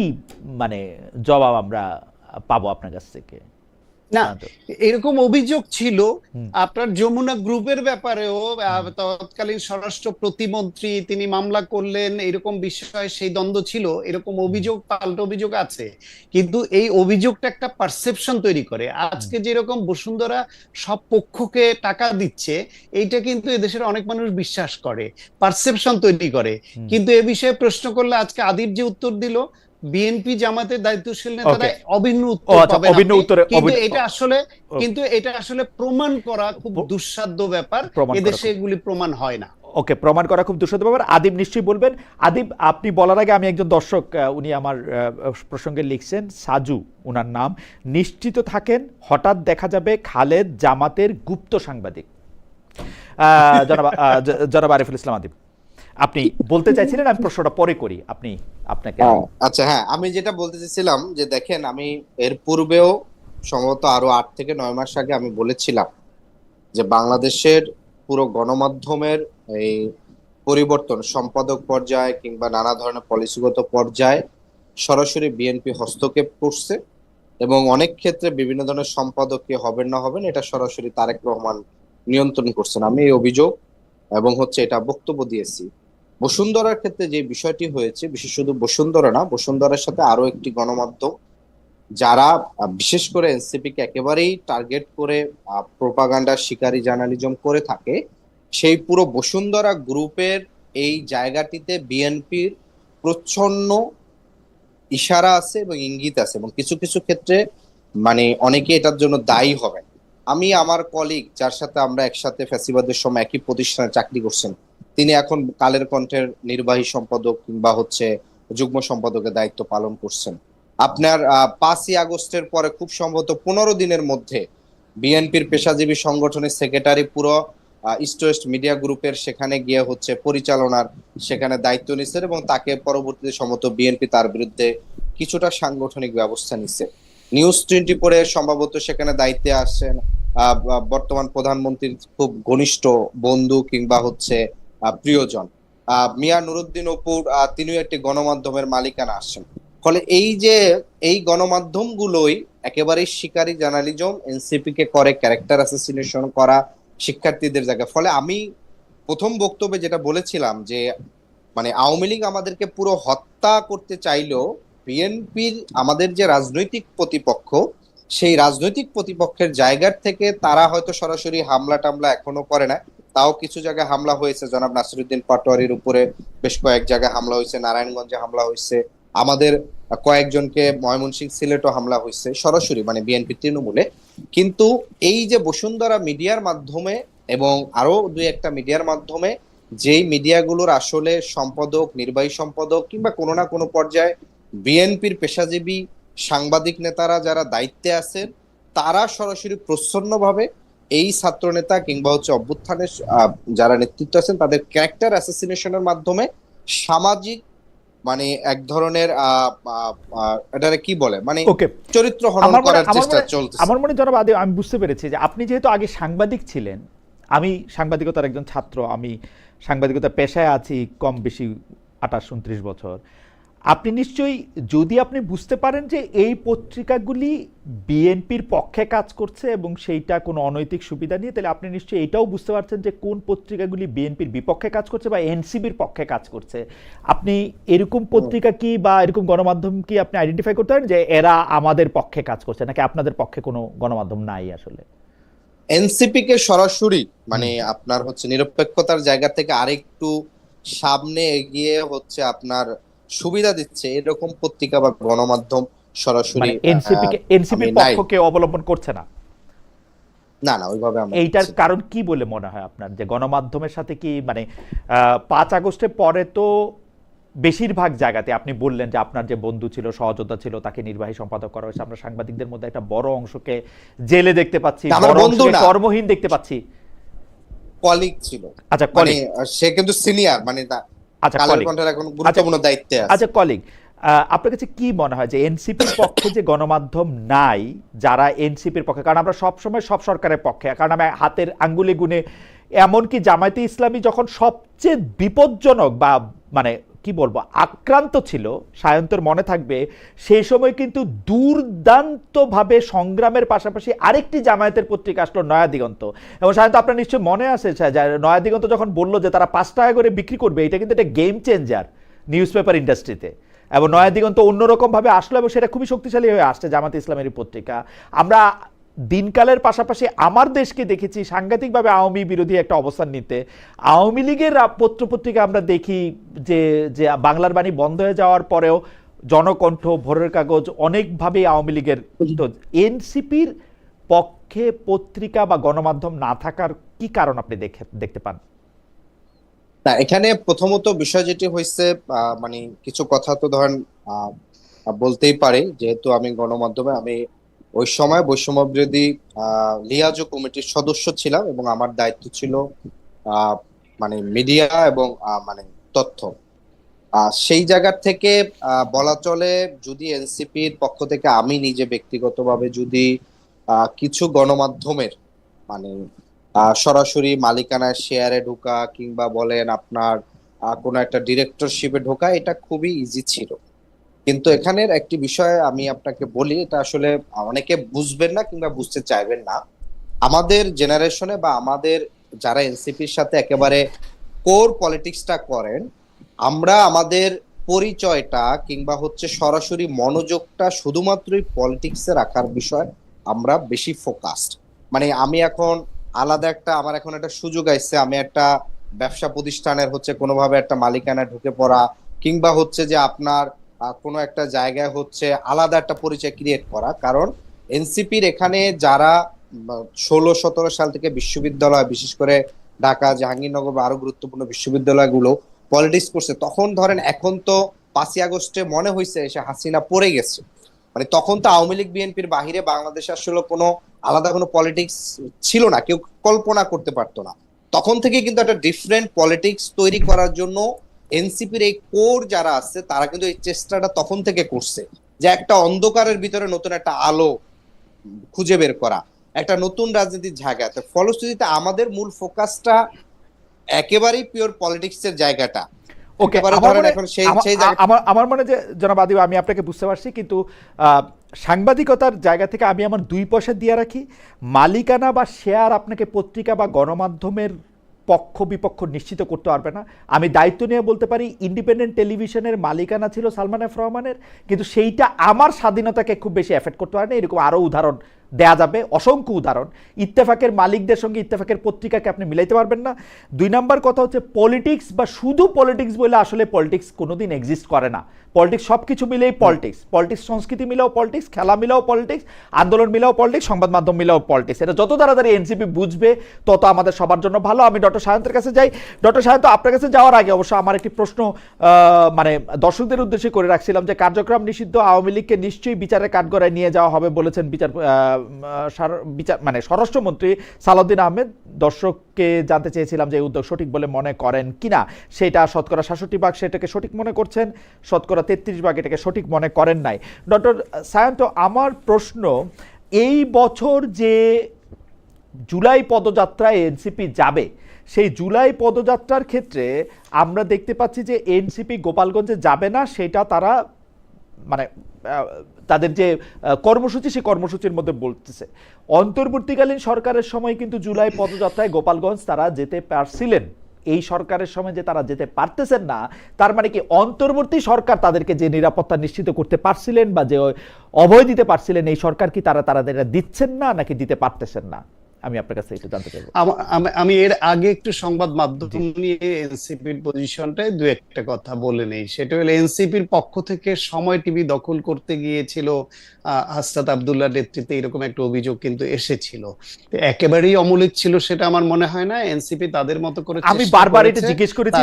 মানে জবাব আমরা পাবো আপনার কাছ থেকে? না, শান্ত। এরকম অভিযোগ ছিল হুম, আপনার যমুনা গ্রুপের ব্যাপারেও। তৎকালীন স্বরাষ্ট্র প্রতিমন্ত্রী তিনি মামলা করলেন, এরকম বিষয়ে সেই দ্বন্দ্ব ছিল, এরকম অভিযোগ পাল্টা অভিযোগ আছে। কিন্তু এই অভিযোগটা একটা পারসেপশন তৈরি করে। হুম, আজকে যেরকম বসুন্ধরা সব পক্ষকে টাকা দিচ্ছে, এইটা কিন্তু এদেশের অনেক মানুষ বিশ্বাস করে, পারসেপশন তৈরি করে। হুম। কিন্তু এ বিষয়ে প্রশ্ন করলে আজকে আদিব যে উত্তর দিল, বিএনপি জামাতের দায়িত্বশীল নেতারা ওকে, অভিন্ন ও উত্তর আচ্ছা, পাবেন অভিন্ন আপনি। উত্তরে কিন্তু এটা আসলে, ও, কিন্তু এটা আসলে প্রমাণ করা খুব দুঃসাধ্য ব্যাপার। প্রমাণ করা এদেশে খুব, এগুলি প্রমাণ হয় না। ওকে, প্রমাণ করা খুব দুঃসাধ্য ব্যাপার। আদিব নিশ্চয়ই বলবেন। আদিব, আপনি বলার আগে আমি একজন দর্শক, উনি আমার প্রসঙ্গে লিখছেন, সাজু উনার নাম, নিশ্চিত থাকেন হঠাৎ দেখা যাবে খালেদ জামাতের গুপ্ত সাংবাদিক। জনাব জনাব আরিফুল ইসলাম আদিব, আপনি বলতে চাইছিলেন, আমি প্রশ্নটা পরে করি, আপনি আপনাকে। আচ্ছা, হ্যাঁ, আমি যেটা বলতে চাইছিলাম যে দেখেন, আমি এর পূর্বেও সম্ভবত আরো 8 থেকে 9 মাস আগে আমি বলেছিলাম যে বাংলাদেশের পুরো গণমাধ্যমের এই পরিবর্তন সম্পাদক পর্যায়ে কিংবা নানা ধরনের পলিসিগত পর্যায়ে সরাসরি বিএনপি হস্তক্ষেপ করছে, এবং অনেক ক্ষেত্রে বিভিন্ন ধরনের সম্পাদক কে হবেন না হবেন এটা সরাসরি তারেক রহমান নিয়ন্ত্রণ করছেন। আমি এই অভিযোগ এবং এটা বক্তব্য দিয়েছি। বসুন্ধরার ক্ষেত্রে যে বিষয়টি হয়েছে, বিশেষ শুধু বসুন্ধরা না, বসুন্ধরার সাথে আরো একটি গণমাধ্যম যারা বিশেষ করে এনসিপি কে একেবারেই টার্গেট করে প্রোপাগান্ডা শিকারী জার্নালিজম করে থাকে, সেই পুরো বসুন্ধরা গ্রুপের এই জায়গাটিতে বিএনপির প্রচ্ছন্ন ইশারা আছে এবং ইঙ্গিত আছে, এবং কিছু কিছু ক্ষেত্রে মানে অনেকে এটার জন্য দায়ী হবেন। আমি আমার কলিগ যার সাথে আমরা একসাথে ফ্যাসিবাদের সময় একই প্রতিষ্ঠানে চাকরি করছেন, তিনি এখন কালের কণ্ঠের নির্বাহী সম্পাদক কিংবা যুগ্ম সম্পাদকের দায়িত্ব পালন করছেন। আপনার 5ই আগস্টের পরে খুব সম্ভবত 15 দিনের মধ্যে বিএনপির পেশাজীবী সংগঠনের সেক্রেটারি পুরো ইস্ট ওয়েস্ট মিডিয়া গ্রুপের সেখানে গিয়ে পরিচালনার সেখানে দায়িত্ব নিচ্ছেন, এবং তাকে পরবর্তীতে সম্ভবত বিএনপি তার বিরুদ্ধে কিছুটা সাংগঠনিক ব্যবস্থা নিচ্ছে। নিউজ 24 সম্ভবত সেখানে দায়িত্বে আসছেন বর্তমান প্রধানমন্ত্রীর খুব ঘনিষ্ঠ বন্ধু কিংবা প্রিয়জন মিয়া নুরুদ্দিন অপুর, তিনিও একটি গণমাধ্যমের মালিকানা আসছেন। ফলে এই গণমাধ্যমগুলোই একেবারেই শিকারী জার্নালিজম, এনসিপি কে করে ক্যারেক্টার অ্যাসাসিনেশন করা শিক্ষার্থীদের জায়গায়। ফলে আমি প্রথম বক্তব্যে যেটা বলেছিলাম যে মানে আওয়ামী লীগ আমাদেরকে পুরো হত্যা করতে চাইলেও বিএনপির আমাদের যে রাজনৈতিক প্রতিপক্ষ, সেই রাজনৈতিক প্রতিপক্ষের জায়গার থেকে তারা হয়তো সরাসরি হামলা টামলা এখনো করে না, তাও কিছু জায়গায় হামলা হয়েছে। জনাব নাসিরউদ্দিন পাটোয়ারির উপরে বেশ কয়েক জায়গায় হামলা হয়েছে, নারায়ণগঞ্জে হামলা হয়েছে, আমাদের কয়েকজনকে ময়মনসিংহ সিলেটও হামলা হয়েছে সরাসরি, মানে বিএনপি তৃণমূলে। কিন্তু এই যে বসুন্ধরা মিডিয়ার মাধ্যমে এবং আরো 2-1টা মিডিয়ার মাধ্যমে, যেই মিডিয়াগুলোর আসলে সম্পাদক, নির্বাহী সম্পাদক কিংবা কোনো না কোনো পর্যায়ে বিএনপির পেশাজীবী সাংবাদিক নেতারা যারা দায়িত্বে আছেন, তারা সরাসরি প্রচ্ছন্নভাবে এই ছাত্র নেতা কিংবা অভ্যুত্থানের যারা নেতৃত্ব আছেন তাদের ক্যারেক্টার অ্যাসাসিনেশনের মাধ্যমে সামাজিক মানে এক ধরনের এটারে কি বলে, মানে ওকে, চরিত্র হনন করার চেষ্টা চলছে। আমার মনে জনাব আদিব, আমি বুঝতে পেরেছি যে আপনি যেহেতু আগে সাংবাদিক ছিলেন, আমি সাংবাদিকতার একজন ছাত্র, আমি সাংবাদিকতা পেশায় আছি কম বেশি 28-29 বছর। আপনি নিশ্চয়ই, যদি আপনি বুঝতে পারেন যে এই পত্রিকাগুলি বিএনপির পক্ষে কাজ করছে এবং সেইটা কোনো অনৈতিক সুবিধা নিয়ে, তাহলে আপনি নিশ্চয়ই এটাও বুঝতে পারছেন যে কোন পত্রিকাগুলি বিএনপির বিপক্ষে কাজ করছে বা এনসিবির পক্ষে কাজ করছে। আপনি এরকম পত্রিকা কি বা এরকম গণমাধ্যম কি আপনি আইডেন্টিফাই করতে পারেন যে এরা আমাদের পক্ষে কাজ করছে, নাকি আপনাদের পক্ষে কোনো গণমাধ্যম নাই আসলে? এনসিপি কে সরাসরি মানে আপনার হচ্ছে নিরপেক্ষতার জায়গা থেকে আরেকটু সামনে এগিয়ে হচ্ছে আপনার সুবিধা দিচ্ছে এরকম পত্রিকা বা গণমাধ্যম সরাসরি মানে এনসিপির আমি নাই। পক্ষকে অবলম্বন করছে না? না না, ওইভাবে আমরা এইটার দেখছি না। কারণ কি বলে মনে হয় আপনার, যে গণমাধ্যমের সাথে কি মানে 5 আগস্টের পরে তো বেশিরভাগ জায়গাতে আপনি বললেন যে আপনার যে বন্ধু ছিল, সহযোদ্ধা ছিল, তাকে নির্বাহী সম্পাদক করা হয়েছে, আমরা সাংবাদিকদের মধ্যে একটা বড় অংশকে জেলে দেখতে পাচ্ছি, আমার বড় বন্ধু অংশকে না, কর্মহীন দেখতে পাচ্ছি। কলিগ ছিল। আচ্ছা, মানে কলিগ। সে কিন্তু সিনিয়র, মানে আচ্ছা, কালের কলিগ। কণ্ঠের এখন আচ্ছা, গুরুত্বপূর্ণ দায়িত্বে আছে। আচ্ছা, কলিগ, আপনার কাছে কি মনে হয় যে এনসিপির পক্ষে যে গণমাধ্যম নাই, যারা এনসিপির পক্ষে, কারণ আমরা সবসময় সব সরকারের পক্ষে, কারণ আমি হাতের আঙ্গুলে গুনে, এমনকি জামায়াতে ইসলামী যখন সবচেয়ে বিপজ্জনক বা মানে কি বলবো আক্রান্ত ছিল, সায়ন্তর মনে থাকবে, সেই সময় কিন্তু দুর্দান্তভাবে সংগ্রামের পাশাপাশি আরেকটি জামায়াতের পত্রিকা আসলো, নয়া দিগন্ত। এবং সায়ন্ত আপনার নিশ্চয়ই মনে আছে যে নয়া দিগন্ত যখন বললো যে তারা 5 টাকা করে বিক্রি করবে, এটা কিন্তু একটা গেম চেঞ্জার নিউজ পেপার ইন্ডাস্ট্রিতে। এবং নয়া দিগন্ত অন্যরকম ভাবে আসলো এবং সেটা খুবই শক্তিশালী হয়ে আসছে, জামাতে ইসলামের পত্রিকা। আমরা দিনকালের পাশাপাশি আমার দেশকে দেখেছি সাংঘাতিকভাবে আওয়ামী বিরোধী একটা অবস্থান নিতে। আওয়ামী লীগের পত্রপত্রিকা আমরা দেখি যে যে বাংলার বাণী বন্ধ হয়ে যাওয়ার পরেও জনকণ্ঠ, ভোরের কাগজ অনেকভাবে আওয়ামী লীগের। তো এনসিপির পক্ষে পত্রিকা বা গণমাধ্যম না থাকার কি কারণ আপনি দেখতে পান? না, এখানে প্রথমত বিষয় যেটি হয়েছে, মানে কিছু কথা তো ধরেন আহ, বলতেই পারে, যেহেতু আমি গণমাধ্যমে আমি ওই সময় বৈষম্য বিরোধী লিয়াজো কমিটির সদস্য ছিলাম এবং আমার দায়িত্ব ছিল আহ, মানে মিডিয়া এবং মানে তথ্য। সেই জায়গা থেকে বলা চলে, যদি এনসিপির পক্ষ থেকে আমি নিজে ব্যক্তিগতভাবে যদি কিছু গণমাধ্যমের মানে সরাসরি মালিকানার শেয়ারে ঢোকা কিংবা বলেন আপনার কোনো একটা ডিরেক্টরশিপে ঢোকা, এটা খুবই ইজি ছিল। কিন্তু এখানের একটি বিষয় আমি আপনাকে বলি, এটা আসলে অনেকে বুঝবেন না কিংবা বুঝতে চাইবেন না। আমাদের জেনারেশনে বা আমাদের যারা এনসিপির সাথে একেবারে কোর পলিটিক্সটা করেন, আমরা আমাদের পরিচয়টা কিংবা হচ্ছে সরাসরি মনোযোগটা শুধুমাত্রই পলিটিক্সে রাখার বিষয় আমরা বেশি ফোকাসড। মানে আমি এখন আলাদা একটা, আমার এখন একটা সুযোগ আসছে, আমি একটা ব্যবসা প্রতিষ্ঠানের হচ্ছে কোনোভাবে একটা মালিকানায় ঢুকে পড়া কিংবা হচ্ছে যে আপনার কোনো একটা জায়গায় হচ্ছে আলাদা একটা পরিচয় ক্রিয়েট করা। কারণ এনসিপির এখানে যারা 16-17 সাল থেকে বিশ্ববিদ্যালয়, বিশেষ করে ঢাকা, জাহাঙ্গীরনগর বা আরো গুরুত্বপূর্ণ বিশ্ববিদ্যালয়গুলো পলিটিক্স করছে, তখন ধরেন, এখন তো 5ই আগস্টে মনে হয়েছে এসে হাসিনা পড়ে গেছে, মানে তখন তো আওয়ামী লীগ বিএনপির বাহিরে বাংলাদেশে আসলে কোনো আলাদা কোনো পলিটিক্স ছিল না, কেউ কল্পনা করতে পারতো না। তখন থেকে কিন্তু একটা ডিফারেন্ট পলিটিক্স তৈরি করার জন্য এনসিপির এই কোর যারা আছে তারা কিন্তু এই চেষ্টাটা তখন থেকে করছে, যে একটা অন্ধকারের ভিতরে নতুন একটা আলো খুঁজে বের করা, একটা নতুন রাজনীতির জায়গা। ফলশ্রুতিতে আমাদের মূল ফোকাসটা একেবারেই পিওর পলিটিক্স এর জায়গাটা। ওকে, একেবারে আমার ধরেন মনে এখন সেই জায়গা। আমার মনে যে জনাব আদিব, আমি আপনাকে বুঝতে পারছি, কিন্তু সাংবাদিকতার জায়গা থেকে আমি আমার 2 পয়সা দিয়ে রাখি, মালিকানা বা শেয়ার আপনাকে পত্রিকা বা গণমাধ্যমের পক্ষ বিপক্ষ নিশ্চিত করতে পারবে না। আমি দায়িত্ব নিয়ে বলতে পারি, ইন্ডিপেন্ডেন্ট টেলিভিশনের মালিকানা ছিল সালমান এফ রহমানের, কিন্তু সেইটা আমার স্বাধীনতাকে খুব বেশি এফেক্ট করতে পারে না। এরকম আরও উদাহরণ দেয়া যাবে, অসংখ্য উদাহরণ। ইত্তেফাকের মালিকদের সঙ্গে ইত্তেফাকের পত্রিকাকে আপনি মিলাইতে পারবেন না। 2 নম্বর কথা হচ্ছে, পলিটিক্স বা শুধু পলিটিক্স বলে আসলে পলিটিক্স কোনোদিন এক্সিস্ট করে না। পলিটিক্স সব কিছু মিলেই পলিটিক্স, পলিটিক্স সংস্কৃতি মিলেও পলিটিক্স, খেলা মিলেও পলিটিক্স, আন্দোলন মিলেও পলিটিক্স, সংবাদ মাধ্যম মিলেও পলিটিক্স। এটা যত তাড়াতাড়ি এনসিপি বুঝবে তত আমাদের সবার জন্য ভালো। আমি ডক্টর সায়ন্তের কাছে যাই। ডক্টর সায়ন্ত, আপনার কাছে যাওয়ার আগে অবশ্য আমার একটি প্রশ্ন মানে দর্শকদের উদ্দেশ্যে করে রাখছিলাম, যে কার্যক্রম নিষিদ্ধ আওয়ামী লীগকে নিশ্চয়ই বিচারের কাঠগড়ায় নিয়ে যাওয়া হবে বলেছেন মানে স্বরাষ্ট্রমন্ত্রী সালাউদ্দিন আহমেদ। দর্শককে জানতে চেয়েছিলাম যে এই উদ্যোগ সঠিক বলে মনে করেন কিনা। সেটা শতকরা 66% সেটাকে সঠিক মনে করছেন, শতকরা 33% এটাকে সঠিক মনে করেন নাই। ডক্টর সায়ন্ত, আমার প্রশ্ন, এই বছর যে জুলাই পদযাত্রায় এনসিপি যাবে, সেই জুলাই পদযাত্রার ক্ষেত্রে আমরা দেখতে পাচ্ছি যে এনসিপি গোপালগঞ্জে যাবে না, সেটা তারা মানে তাদের যে কর্মসূচি সেই কর্মসূচির মধ্যে বলতেছে। অন্তর্বর্তীকালীন সরকারের সময় কিন্তু জুলাই পদযাত্রায় গোপালগঞ্জ তারা যেতে পারছিলেন, এই সরকারের সময় যে তারা যেতে পারতেছেন না, তার মানে কি অন্তর্বর্তী সরকার তাদেরকে যে নিরাপত্তা নিশ্চিত করতে পারছিলেন বা যে অভয় দিতে পারছিলেন, এই সরকার কি তাদের দিচ্ছেন না নাকি দিতে পারতেছেন না? আমি আপনার কাছে একটু জানতে চাইবো। আমি এর আগে একটু সংবাদ মাধ্যম নিয়ে এনসিপির পজিশনটায় দু একটা কথা বলে নেই। সেটা হলো এনসিপির পক্ষ থেকে সময় টিভি দখল করতে গিয়েছিল হাসনাত আব্দুল্লাহর নেতৃত্বে, এরকম একটা অভিযোগ কিন্তু এসেছিল। একেবারেই অমূলক ছিল সেটা আমার মনে হয় না। এনসিপি তাদের মতো করে আমি বারবার এটা জিজ্ঞেস করেছি,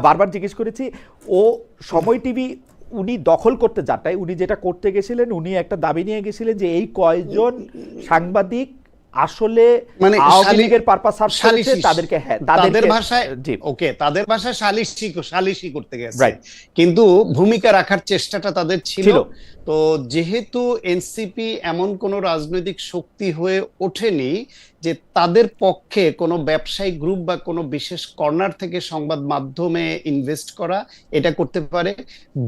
বারবার জিজ্ঞেস করেছি, ও সময় টিভি উনি দখল করতে যাটাই উনি যেটা করতে গেছিলেন, উনি একটা দাবি নিয়ে গেছিলেন যে এই কয়জন সাংবাদিক আসলে মানে আওয়ামী লীগের পারপাস সার্ভ করেছে তাদেরকে, হ্যাঁ তাদের ভাষায় ওকে, তাদের ভাষায় সালিশি করতে গেছে, কিন্তু ভূমিকা রাখার চেষ্টাটা তাদের ছিল। তো যেহেতু এনসিপি এমন কোন রাজনৈতিক শক্তি হয়ে ওঠেনি যে তাদের পক্ষে কোনো ব্যবসায়িক গ্রুপ বা কোনো বিশেষ কর্নার থেকে সংবাদ মাধ্যমে ইনভেস্ট করা এটা করতে পারে।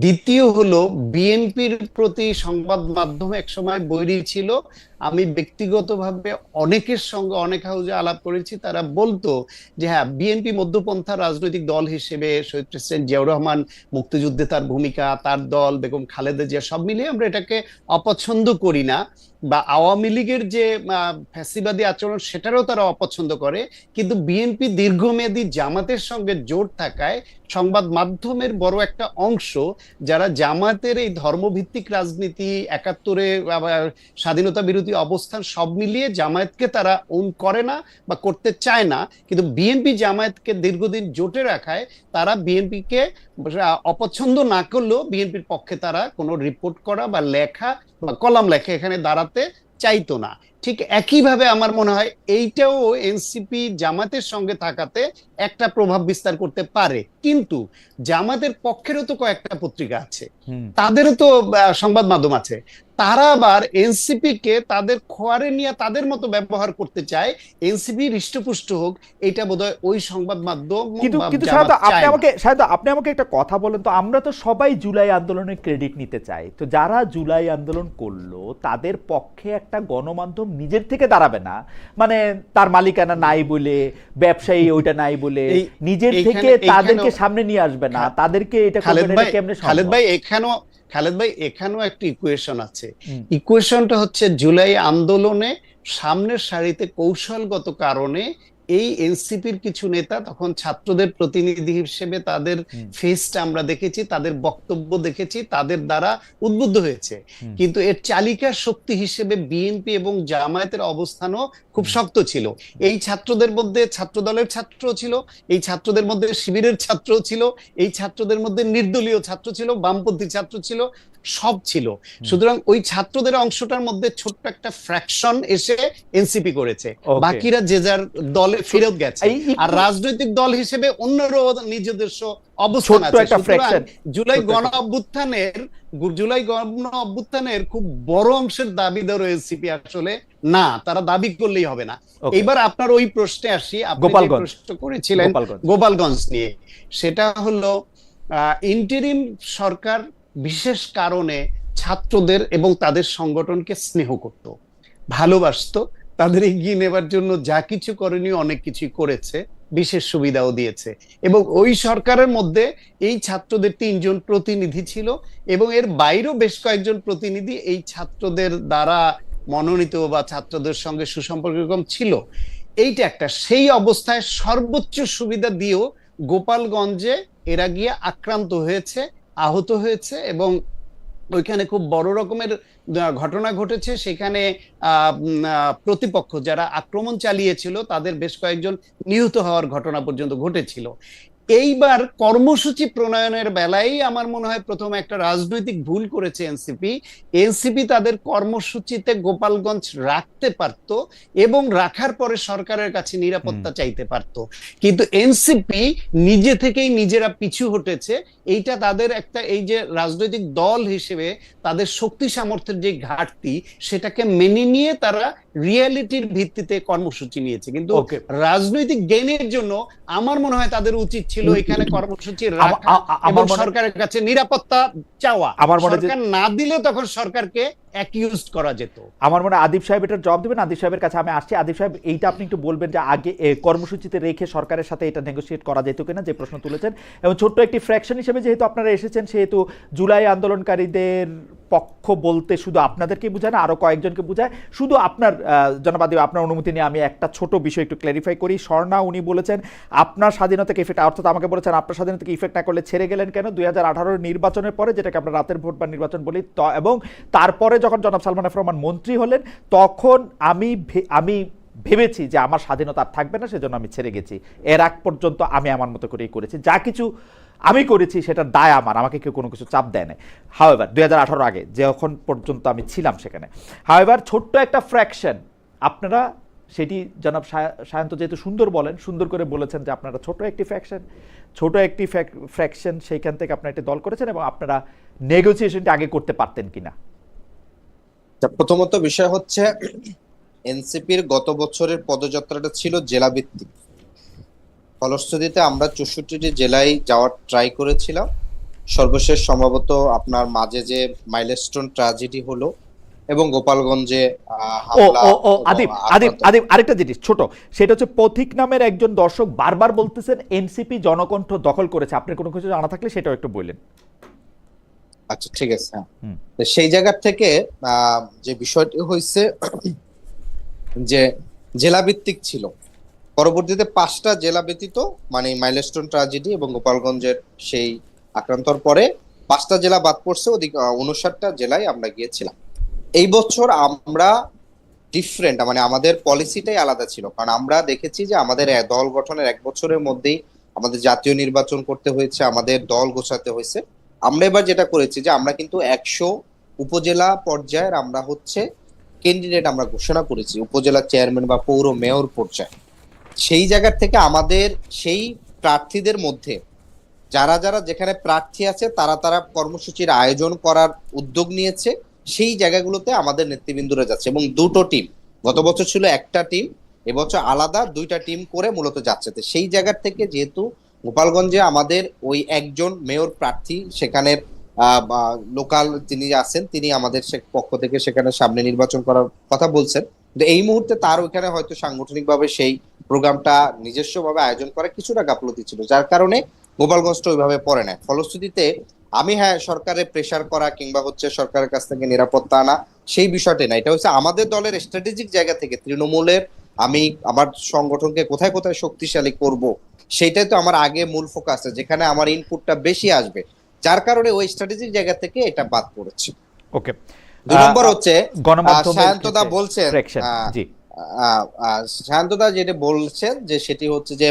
দ্বিতীয় হলো বিএনপির প্রতি সংবাদ মাধ্যমে একসময় বৈরী ছিল। আমি ব্যক্তিগতভাবে অনেকের সঙ্গে অনেক হাউজে আলাপ করেছি, তারা বলতো যে হ্যাঁ, বিএনপি মধ্যপন্থা রাজনৈতিক দল হিসেবে শহীদ প্রেসিডেন্ট জিয়াউর রহমান মুক্তিযুদ্ধে তার ভূমিকা, তার দল বেগম খালেদা জিয়া সব মিলিয়ে আমরা এটাকে অপছন্দ করি না, বা আওয়ামী লীগের যে ফ্যাসিবাদী আচরণ সেটারও তারা অপছন্দ করে। কিন্তু বিএনপি দীর্ঘমেয়াদী জামাতের সঙ্গে জোট থাকায় সংবাদ মাধ্যমের বড় একটা অংশ যারা জামাতের এই ধর্মভিত্তিক রাজনীতি, ৭১-এ স্বাধীনতা বিরোধী অবস্থান সব মিলিয়ে জামায়াতকে তারা ওন করে না বা করতে চায় না। কিন্তু বিএনপি জামায়াতকে দীর্ঘদিন জোটে রাখায় তারা বিএনপিকে অপছন্দ না করলেও বিএনপির পক্ষে তারা কোনো রিপোর্ট করা বা লেখা বা কলাম লেখা এখানে দাঁড়াতে চাইতো না। ঠিক একইভাবে আমার মনে হয় এইটাও এনসিপি জামাতের সঙ্গে থাকাতে একটা প্রভাব বিস্তার করতে পারে। কিন্তু জামাতের পক্ষেরও তো কয়েকটা পত্রিকা আছে, তাদেরও তো সংবাদ মাধ্যম আছে, তারা আবার এনসিপি কে তাদের খোয়ারে নিয়ে তাদের মতো ব্যবহার করতে চায়। এনসিপি হৃষ্টপুষ্ট হোক, এটা বোধহয় ওই সংবাদ মাধ্যম। কিন্তু আপনি আমাকে একটা কথা বলেন তো, আমরা তো সবাই জুলাই আন্দোলনের ক্রেডিট নিতে চাই, তো যারা জুলাই আন্দোলন করলো তাদের পক্ষে একটা গণমাধ্যম নিজের থেকে দাঁড়াবে না, মানে তার মালিকানা নাই বলে, ব্যবসায়ী ওইটা নাই বলে নিজের থেকে তাদেরকে সামনে নিয়ে আসবে না, তাদেরকে এটা কেমনে সম্ভব? খালেদ ভাই এখানেও একটা ইকুয়েশন আছে। ইকুয়েশনটা হচ্ছে জুলাই আন্দোলনে সামনের সারিতে কৌশলগত কারণে এই এনসিপির কিছু নেতা তখন ছাত্রদের প্রতিনিধি হিসেবে তাদের ফেসটা আমরা দেখেছি, তাদের বক্তব্য দেখেছি, তাদের দ্বারা উদ্বুদ্ধ হয়েছে। কিন্তু এর চালিকা শক্তি হিসেবে বিএনপি এবং জামায়াতের অবস্থানও খুব শক্ত ছিল। এই ছাত্রদের মধ্যে ছাত্রদলের ছাত্র ছিল, এই ছাত্রদের মধ্যে শিবিরের ছাত্র ছিল, এই ছাত্রদের মধ্যে নির্দলীয় ছাত্র ছিল, বামপন্থী ছাত্র ছিল, সব ছিল। সুতরাং ওই ছাত্রদের অংশটার মধ্যে ছোট্ট একটা ফ্র্যাকশন এসে এনসিপি করেছে, বাকিরা যে যার দলে ফেরত গেছে। আর রাজনৈতিক দল হিসেবে অন্যরও নিজস্ব অবস্থান আছে। জুলাই গণ অভ্যুত্থানের খুব বড় অংশের দাবিদার এনসিপি আসলে না, তারা দাবি করলেই হবে না। এবার আপনার ওই প্রশ্নে আসি, আপনি যে প্রশ্ন করেছিলেন গোপালগঞ্জ নিয়ে, সেটা হলো ইন্টারিম সরকার বিশেষ কারণে ছাত্রদের এবং তাদের সংগঠনকে স্নেহ করত, ভালোবাসতো, তাদের এগিয়ে নেবার জন্য যা কিছু করণীয় অনেক কিছুই করেছে, বিশেষ সুবিধাও দিয়েছে। এবং ওই সরকারের মধ্যে এই ছাত্রদের ৩ জন প্রতিনিধি ছিল এবং এর বাইরেও বেশ কয়েকজন প্রতিনিধি এই ছাত্রদের দ্বারা মনোনীত বা ছাত্রদের সঙ্গে সুসম্পর্ক এরকম ছিল। এইটা একটা, সেই অবস্থায় সর্বোচ্চ সুবিধা দিয়েও গোপালগঞ্জে এরা গিয়ে আক্রান্ত হয়েছে, আহত হয়েছে এবং ওইখানে খুব বড় রকমের ঘটনা ঘটেছে। সেখানে প্রতিপক্ষ যারা আক্রমণ চালিয়েছিল তাদের বেশ কয়েকজন নিহত হওয়ার ঘটনা পর্যন্ত ঘটেছিল। এইবার কর্মসূচি প্রণয়নের বেলায় আমার মনে হয় প্রথম একটা রাজনৈতিক ভুল করেছে এনসিপি তাদের কর্মসূচিতে গোপালগঞ্জ রাখতে পারত এবং রাখার পরে সরকারের কাছে নিরাপত্তা চাইতে পারত, কিন্তু এনসিপি নিজে থেকেই নিজেরা পিছু হটেছে। এইটা তাদের একটা, এই যে রাজনৈতিক দল হিসেবে তাদের শক্তি সামর্থ্যের যে ঘাটতি, সেটাকে মেনে নিয়ে তারা রিয়েলিটির ভিত্তিতে কর্মসূচি নিয়েছে, কিন্তু ওকে, রাজনৈতিক গেইনের জন্য আমার মনে হয় তাদের উচিত ছিল এখানে কর্মসূচি রাখা এবং আমার মনে সরকারের কাছে নিরাপত্তা চাওয়া। আমার মনে সরকার না দিলে তখন সরকারকে অ্যাকিউজ করা যেত। আমার মনে হয় আদিব সাহেব এটার জবাব দেবেন। আদিব সাহেবের কাছে আমি আসছি। আদিব সাহেব, এইটা আপনি একটু বলবেন যে আগে কর্মসূচিতে রেখে সরকারের সাথে এটা নেগোসিয়েট করা যেত কিনা, যে প্রশ্ন তুলেছেন। এবং ছোট্ট একটি ফ্র্যাকশন হিসেবে যেহেতু আপনারা এসেছেন, সেহেতু জুলাই আন্দোলনকারীদের পক্ষ বলতে শুধু আপনাদেরকে বোঝায় না, আরো কয়েকজনকে বোঝায়। শুধু আপনার জনাব আদিব, আপনার অনুমতি নিয়ে আমি একটা ছোট বিষয় একটু ক্ল্যারিফাই করি। স্বর্ণা উনি বলেছেন আপনার স্বাধীনতাকে ইফেক্ট, অর্থাৎ আমাকে বলেছেন আপনার স্বাধীনতাকে ইফেক্ট না করলে ছেড়ে গেলেন কেন 2018 নির্বাচনের পরে, যেটাকে আমরা রাতের ভোট বা নির্বাচন বলি। এবং তারপরে যখন জনাব সালমান এফ রহমান মন্ত্রী হলেন, তখন আমি ভেবেছি যে আমার স্বাধীনতা আর থাকবে না, সেজন্য আমি ছেড়ে গেছি। এর আগ পর্যন্ত আমি আমার মতো করেই করেছি, যা কিছু আমি করেছি সেটার দায় আমার, আমাকে কেউ কোনো কিছু চাপ দেয় না। হাওয়েভার 2018 আগে যখন পর্যন্ত আমি ছিলাম সেখানে, হাওয়েভার ছোট্ট একটা ফ্র্যাকশন আপনারা, সেটি জনাব সায়ন্ত যেহেতু সুন্দর বলেন, সুন্দর করে বলেছেন যে আপনারা ছোট একটি ফ্র্যাকশন সেইখান থেকে আপনারা একটি দল করেছেন এবং আপনারা নেগোসিয়েশনটা আগে করতে পারতেন কিনা। প্রথমত বিষয় হচ্ছে এনসিপির গত বছরের পদযাত্রাটা ছিল জেলা ভিত্তিক। ফলশ্রুতিতে আমরা 64টি জেলায় যাওয়ার ট্রাই করেছিলাম। সর্বশেষ সম্ভবত আপনার মাঝে যে মাইলস্টোন ট্র্যাজেডি হলো এবং গোপালগঞ্জে আরেকটা জিনিস ছোট, সেটা হচ্ছে পথিক নামের একজন দর্শক বারবার বলতেছেন এনসিপি জনকণ্ঠ দখল করেছে। আপনার কোনো কিছু জানা থাকলে সেটাও একটু বললেন। আচ্ছা ঠিক আছে, হ্যাঁ। সেই জায়গা থেকে যে বিষয়টি হয়েছে যে জেলা ভিত্তিক ছিল, পরবর্তীতে 5টা জেলা ব্যতীত মানে মাইলস্টোন ট্র্যাজেডি এবং গোপালগঞ্জের সেই আক্রান্তর পরে 5টা জেলা বাদ পড়ছে, ওদিকে 59টা জেলায় আমরা গিয়েছিলাম। এই বছর আমরা ডিফারেন্ট, মানে আমাদের পলিসিটাই আলাদা ছিল, কারণ আমরা দেখেছি যে আমাদের দল গঠনের 1 বছরের মধ্যেই আমাদের জাতীয় নির্বাচন করতে হয়েছে, আমাদের দল গোছাতে হয়েছে। আমরা এবার যেটা করেছি যে আমরা কিন্তু 100 উপজেলা পর্যায়ের আমরা হচ্ছে ক্যান্ডিডেট আমরা ঘোষণা করেছি, উপজেলা চেয়ারম্যান বা পৌর মেয়র পর্যায়ে। সেই জায়গা থেকে আমাদের সেই প্রার্থীদের মধ্যে যারা যারা যেখানে প্রার্থী আছে তারা কর্মসূচির আয়োজন করার উদ্যোগ নিয়েছে। সেই জায়গাগুলোতে আমাদের নেতৃবৃন্দরা যাচ্ছে এবং 2টো টিম, গত বছর ছিল 1টা টিম, এবছর আলাদা 2টা টিম করে মূলত যাচ্ছে। তো সেই জায়গা থেকে যেহেতু গোপালগঞ্জে আমাদের ওই একজন মেয়র প্রার্থী সেখানের লোকাল তিনি আছেন, তিনি আমাদের পক্ষ থেকে সেখানে সামনে নির্বাচন করার কথা বলছেন, কিন্তু এই মুহূর্তে তার ওইখানে হয়তো সাংগঠনিকভাবে সেই প্রোগ্রামটা নিজস্বভাবে আয়োজন করা কিছুটা গাফলতি ছিল, যার কারণে গোপালগঞ্জটা ওইভাবে পড়ে নেয়। ফলশ্রুতিতে আমি সরকারের প্রেসার করা কিংবা হচ্ছে সরকারের কাছ থেকে নিরাপত্তা আনা সেই বিষয়টা না, এটা হচ্ছে আমাদের দলের স্ট্র্যাটেজিক জায়গা থেকে তৃণমূলের আমি আমার সংগঠনকে কোথায় কোথায় শক্তিশালী করব, সেইটাই তো আমার আগে মূল ফোকাস, যেখানে আমার ইনপুটটা বেশি আসবে, যার কারণে ওই স্ট্র্যাটেজিক জায়গা থেকে এটা বাদ পড়েছে। ওকে, 2 নম্বর হচ্ছে সায়ন্তদা বলছেন, সায়ন্তদা যেটা বলছেন যে সেটি হচ্ছে যে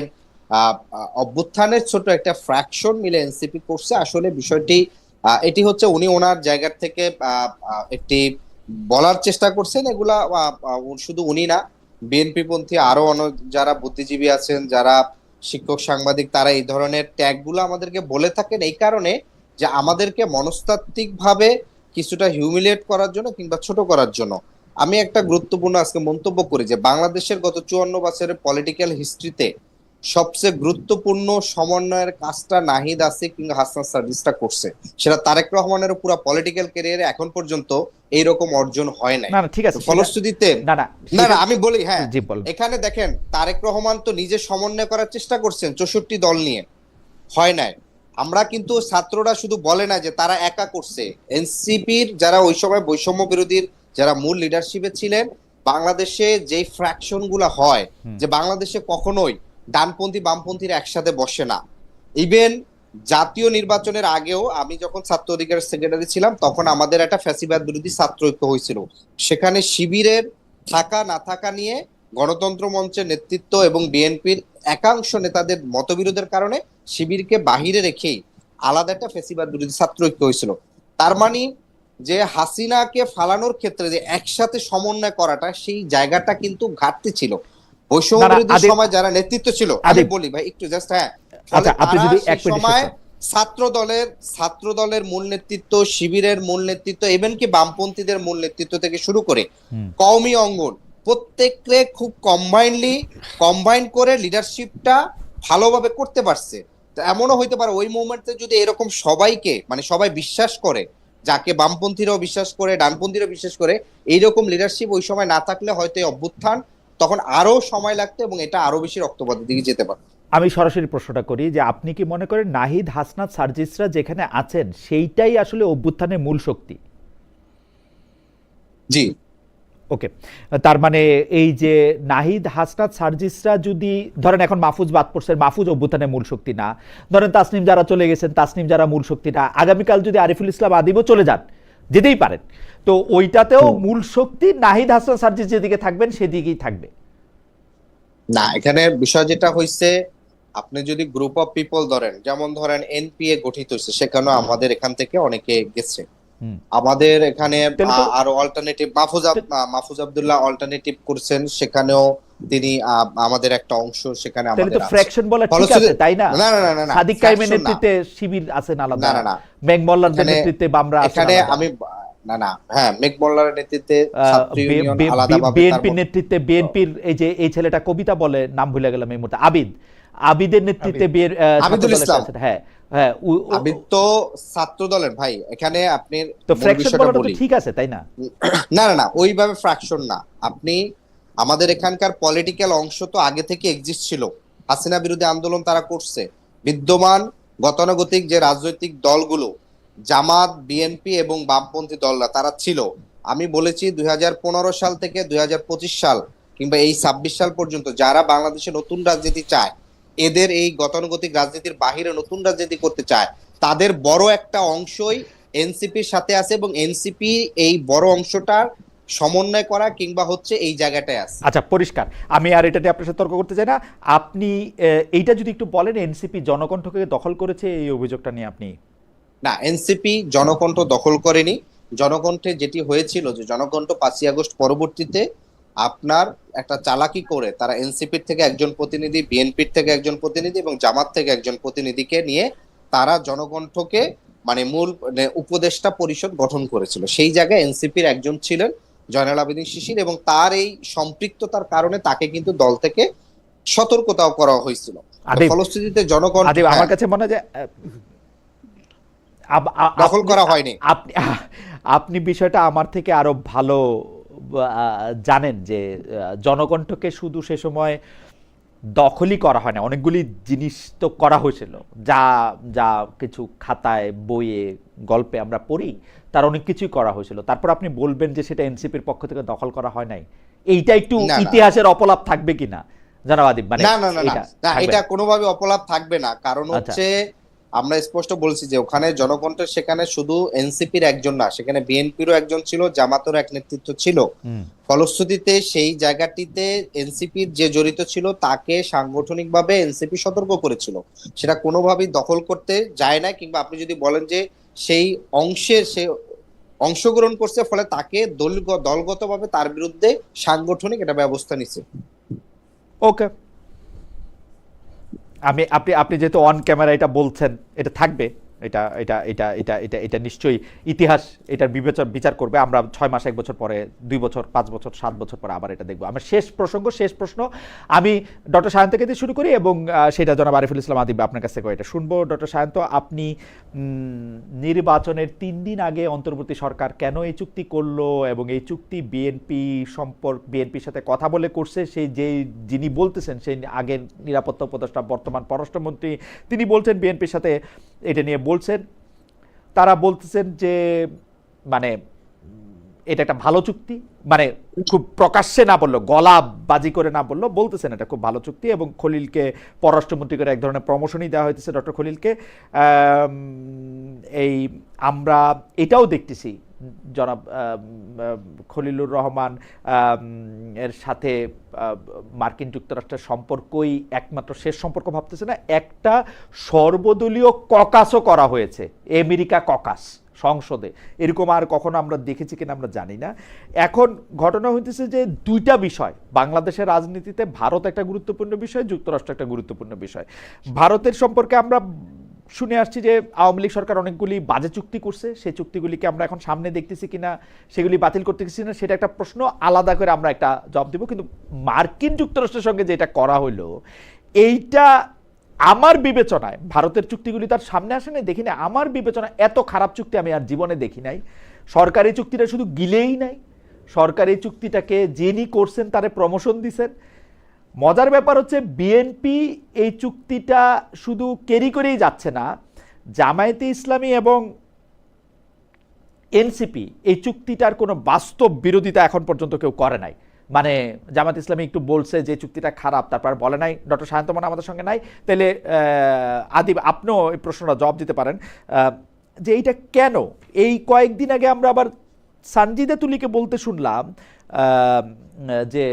অভ্যুত্থানের ছোট একটা ফ্র্যাকশন মিলে এনসিপি করছে। আসলে বিষয়টি এটি হচ্ছে উনি ওনার জায়গা থেকে একটি বলার চেষ্টা করছেন। এগুলা শুধু উনি না, বিএনপি পন্থী আরো যারা বুদ্ধিজীবী আছেন, যারা শিক্ষক সাংবাদিক, তারা এই ধরনের ট্যাগ গুলো আমাদেরকে বলে থাকেন এই কারণে যে আমাদেরকে মনস্তাত্ত্বিক ভাবে কিছুটা হিউমিলিয়েট করার জন্য কিংবা ছোট করার জন্য। আমি একটা গুরুত্বপূর্ণ আজকে মন্তব্য করি যে বাংলাদেশের গত 54 বছরের পলিটিক্যাল হিস্ট্রিতে সবচেয়ে গুরুত্বপূর্ণ সমন্বয়ের কাজটা নাহিদ আসিফ কিংবা হাসনাত সার্জিসটা করছে, সেটা তারেক রহমানের পুরো পলিটিক্যাল ক্যারিয়ারে এখন পর্যন্ত এইরকম অর্জন হয় নাই। ঠিক আছে, ফলশ্রুতিতে না আমি বলি, হ্যাঁ এখানে দেখেন তারেক রহমান তো নিজে সমন্বয় করার চেষ্টা করছেন 64 দল নিয়ে, হয় নাই। আমরা কিন্তু ছাত্ররা শুধু বলে না যে তারা একা করছে, এনসিপির যারা ওই সময় বৈষম্য বিরোধীর যারা মূল লিডারশিপে ছিলেন, বাংলাদেশে যে ফ্র্যাকশন গুলা হয় যে বাংলাদেশে কখনোই ডানপন্থী বামপন্থীরা একসাথে বসে না। ইভেন জাতীয় নির্বাচনের আগেও আমি যখন ছাত্র অধিকার সেক্রেটারি ছিলাম তখন আমাদের একটা ফ্যাসিবাদ বিরোধী ছাত্র ঐক্য হয়েছিল, সেখানে শিবিরের থাকা না থাকা নিয়ে গণতন্ত্র মঞ্চের নেতৃত্ব এবং বিএনপির একাংশ নেতাদের মতবিরোধের কারণে শিবিরকে বাহিরে রেখেই আলাদা একটা ফ্যাসিবাদ বিরোধী ছাত্র ঐক্য হয়েছিল। তার মানে যে হাসিনাকে ফালানোর ক্ষেত্রে যে একসাথে সমন্বয় করাটা, সেই জায়গাটা কিন্তু ঘাটতি ছিল। বৈষম্য বিরোধী সময় যারা নেতৃত্ব ছিল, আমি বলি ভাই একটু জাস্ট, সময় ছাত্র দলের মূল নেতৃত্ব, শিবিরের মূল নেতৃত্ব, ইভেন কি বামপন্থীদের মূল নেতৃত্ব থেকে শুরু করে কওমি অঙ্গন, প্রত্যেককে খুব কম্বাইন করে লিডারশিপটা ভালোভাবে করতে পারছে। তো এমনও হইতে পারে ওই মুভমেন্টে যদি এরকম সবাইকে মানে সবাই বিশ্বাস করে, যাকে বামপন্থীরাও বিশ্বাস করে ডানপন্থীরাও বিশ্বাস করে, এইরকম লিডারশিপ ওই সময় না থাকলে হয়তো এই অভ্যুত্থান তখন আরো সময় লাগতো এবং এটা আরো বেশি রক্তপাতের দিকে যেতে পারে। আমি সরাসরি প্রশ্নটা করি যে আপনি কি মনে করেন নাহিদ, হাসনাত, সার্জিসরা যেখানে আছেন সেইটাই আসলে অভ্যুত্থানের মূল শক্তি? জি। ওকে, তার মানে এই যে নাহিদ, হাসনাত, সার্জিসরা যদি ধরেন এখন মাহফুজ বাদ পড়ছেন, মাহফুজ অভ্যুত্থানের মূল শক্তি না, ধরেন তাসনিম যারা চলে গেছেন, তাসনিম যারা মূল শক্তি না, আগামীকাল যদি আরিফুল ইসলাম আদিবও চলে যান, যেতেই পারেন, তো ওইটাতেও মূল শক্তি নাহিদ, হাসনাত, সার্জিস যেদিকে থাকবেন সেদিকেই থাকবে? না, এখানে বিষয় যেটা হয়েছে, আপনি যদি গ্রুপ অফ পিপল ধরেন, যেমন ধরেন এনপিএ গঠিত হয়েছে, সেখানেও আমাদের এখান থেকে অনেকে গেছে। আমাদের এখানে আরো অল্টারনেটিভ মাহফুজ আব্দুল্লাহ অল্টারনেটিভ করছেন, সেখানেও তিনি আমাদের একটা অংশ সেখানে আমাদের আছে। ফ্র্যাকশন বলা ঠিক আছে তাই না? না না না না, সাদিক কাইমের নেতৃত্বে শিবির আছেন আলাদা, না না, মেঘ মোল্লার নেতৃত্বে বামরা আছেন এখানে আলাদা। আমি না না, হ্যাঁ, মেঘ মোল্লার নেতৃত্বে ছাত্র ইউনিয়ন আলাদাভাবে, বিএনপির নেতৃত্বে বিএনপির এই যে এই ছেলেটা কবিতা বলে, নাম ভুলে গেলাম এই মুহূর্তে, আবিদের নেতৃত্বে আবিদুল ইসলাম, হ্যাঁ হ্যাঁ, আবিদ তো ছাত্র দলের ভাই। এখানে আপনি তো ফ্র্যাকশন বলাটা তো ঠিক আছে তাই না? না না না, ওইভাবে ফ্র্যাকশন না। আপনি আমাদের এখানকার পলিটিক্যাল অংশ তো আগে থেকে এক্সিস্ট ছিল, হাসিনা বিরোধী আন্দোলন তারা করছে। বিদ্যমান গতানুগতিক যে রাজনৈতিক দলগুলো, জামাত, বিএনপি এবং বামপন্থী দলরা, তারা ছিল। আমি বলেছি 2015 সাল থেকে 2025 সাল কিংবা এই 26 সাল পর্যন্ত যারা বাংলাদেশে নতুন রাজনীতি চায়, এদের এই গতানুগতিক রাজনীতির বাহিরে নতুন রাজনীতি করতে চায়, তাদের বড় একটা অংশই এনসিপির সাথে আছে এবং এনসিপি এই বড় অংশটার সমন্বয় করা কিংবা হচ্ছে এই জায়গাটায় আছে। আচ্ছা, পরিষ্কার। আমি আর এটা নিয়ে আপনার সাথে তর্ক করতে চাই না। আপনি এইটা যদি একটু বলেন, এনসিপি জনকণ্ঠকে দখল করেছে, এই অভিযোগটা নিয়ে আপনি? না, এনসিপি জনকণ্ঠ দখল করেনি। জনকণ্ঠে যেটি হয়েছিল যে জনকণ্ঠ 5ই আগস্ট পরবর্তীতে আপনার একটা চালাকি করে তারা এনসিপির থেকে একজন প্রতিনিধি, বিএনপির থেকে একজন প্রতিনিধি এবং জামাত থেকে একজন প্রতিনিধিকে নিয়ে তারা জনকণ্ঠকে মানে মূল উপদেষ্টা পরিষদ গঠন করেছিল। সেই জায়গায় এনসিপির একজন ছিলেন জয়নাল আবেদীন শিশির এবং তার এই সম্পৃক্ততার কারণে তাকে কিন্তু দল থেকে সতর্কতাও করা হয়েছিল। ফলশ্রুতিতে জনকণ্ঠ, আমার কাছে মনে হয় যে দখল করা হয়নি। আপনি বিষয়টা আমার থেকে আরো ভালো জানেন যে জনকণ্ঠকে শুধু সে সময় দখলই করা হয় না, অনেকগুলি জিনিস তো করা হয়েছিল, যা যা কিছু খাতায় বইয়ে গল্পে আমরা পড়ি, তার অনেক কিছুই করা হয়েছিল। তারপর আপনি বলবেন যে সেটা এনসিপির পক্ষ থেকে দখল করা হয় নাই, এইটা একটু ইতিহাসের অপলাপ থাকবে কিনা জনাব আদিব? মানে না না না না, এটা কোনোভাবে অপলাপ থাকবে না। কারণ হচ্ছে আমরা স্পষ্ট বলছি যে ওখানে জনকণ্ঠের সেখানে শুধু এনসিপির একজন না, সেখানে বিএনপিরও একজন ছিল, জামাতেরও এক নেতৃত্ব ছিল। ফলশ্রুতিতে সেই জায়গাটিতে এনসিপির যে জড়িত ছিল তাকে সাংগঠনিকভাবে এনসিপি সতর্ক করেছিল, সেটা কোনোভাবেই দখল করতে যায় না। কিংবা আপনি যদি বলেন যে সেই অংশে সে অংশগ্রহণ করছে, ফলে তাকে দলগতভাবে তার বিরুদ্ধে সাংগঠনিক একটা ব্যবস্থা নিছে। ওকে, আপনি যেহেতু অন ক্যামেরা এটা বলছেন, এটা থাকবে, এটা এটা এটা এটা এটা এটা নিশ্চয়ই ইতিহাস এটার বিচার করবে। আমরা 6 মাস, 1 বছর পরে, 2 বছর, 5 বছর, 7 বছর পরে আবার এটা দেখবো। আমার শেষ প্রশ্ন আমি ডক্টর সায়ন্ত থেকে দিয়ে শুরু করি এবং সেটা জনাব আরিফুল ইসলাম আদিব আপনার কাছ থেকে এটা শুনবো। ডক্টর সায়ন্ত, আপনি নির্বাচনের 3 দিন আগে অন্তর্বর্তী সরকার কেন এই চুক্তি করলো এবং এই চুক্তি বিএনপির সাথে কথা বলে করছে, সেই যিনি বলতেছেন সেই আগের নিরাপত্তা উপদেষ্টা বর্তমান পররাষ্ট্রমন্ত্রী, তিনি বলছেন বিএনপির সাথে এটা নিয়ে বলছেন, তারা বলতেছেন যে মানে এটা একটা ভালো চুক্তি, মানে খুব প্রকাশ্যে না বললো, গলা বাজি করে না বললো, বলতেছেন এটা খুব ভালো চুক্তি এবং খলিলকে পররাষ্ট্রমন্ত্রী করে এক ধরনের প্রমোশনই দেওয়া হইতেছে ডক্টর খলিলকে। এই আমরা এটাও দেখতেছি জনাব খলিলুর রহমান এর সাথে মার্কিন যুক্তরাষ্ট্রের সম্পর্কই একমাত্র শেষ সম্পর্ক ভাবতেছে না, একটা সর্বদলীয় ককাসও করা হয়েছে, আমেরিকা ককাস সংসদে, এরকম আর কখনো আমরা দেখেছি কিনা আমরা জানি না। এখন ঘটনা হইতেছে যে 2টা বিষয় বাংলাদেশের রাজনীতিতে, ভারত একটা গুরুত্বপূর্ণ বিষয়, যুক্তরাষ্ট্র একটা গুরুত্বপূর্ণ বিষয়। ভারতের সম্পর্কে আমরা শুনে আসছি যে আওয়ামী লীগ সরকার অনেকগুলি বাজে চুক্তি করছে, সেই চুক্তিগুলিকে আমরা এখন সামনে দেখতেছি কিনা, সেগুলি বাতিল করতেছি না, সেটা একটা প্রশ্ন, আলাদা করে আমরা একটা জবাব দিব। কিন্তু মার্কিন যুক্তরাষ্ট্রের সঙ্গে যেটা করা হলো, এইটা আমার বিবেচনায়, ভারতের চুক্তিগুলি তার সামনে আসে নাই, দেখি না, আমার বিবেচনায় এত খারাপ চুক্তি আমি আর জীবনে দেখি নাই। সরকারি চুক্তিটা শুধু গিলেই নাই, সরকারি চুক্তিটাকে যিনি করছেন তারে প্রমোশন দিছেন। মজার ব্যাপার হচ্ছে বিএনপি এই চুক্তিটা শুধু ক্যারি করেই যাচ্ছে না, জামায়াতে ইসলামী এবং এনসিপি এই চুক্তিটার কোনো বাস্তব বিরোধিতা এখন পর্যন্ত কেউ করে নাই। মানে জামাত ইসলামী একটু বলছে যে চুক্তিটা খারাপ, তারপর বলে নাই। ডক্টর সায়ন্তমান আমাদের সঙ্গে নাই, তাহলে আদিব আপনিও এই প্রশ্নটা জবাব দিতে পারেন যে এইটা কেন। এই কয়েকদিন আগে আমরা আবার সানজিদা তুলিকে বলতে শুনলাম যে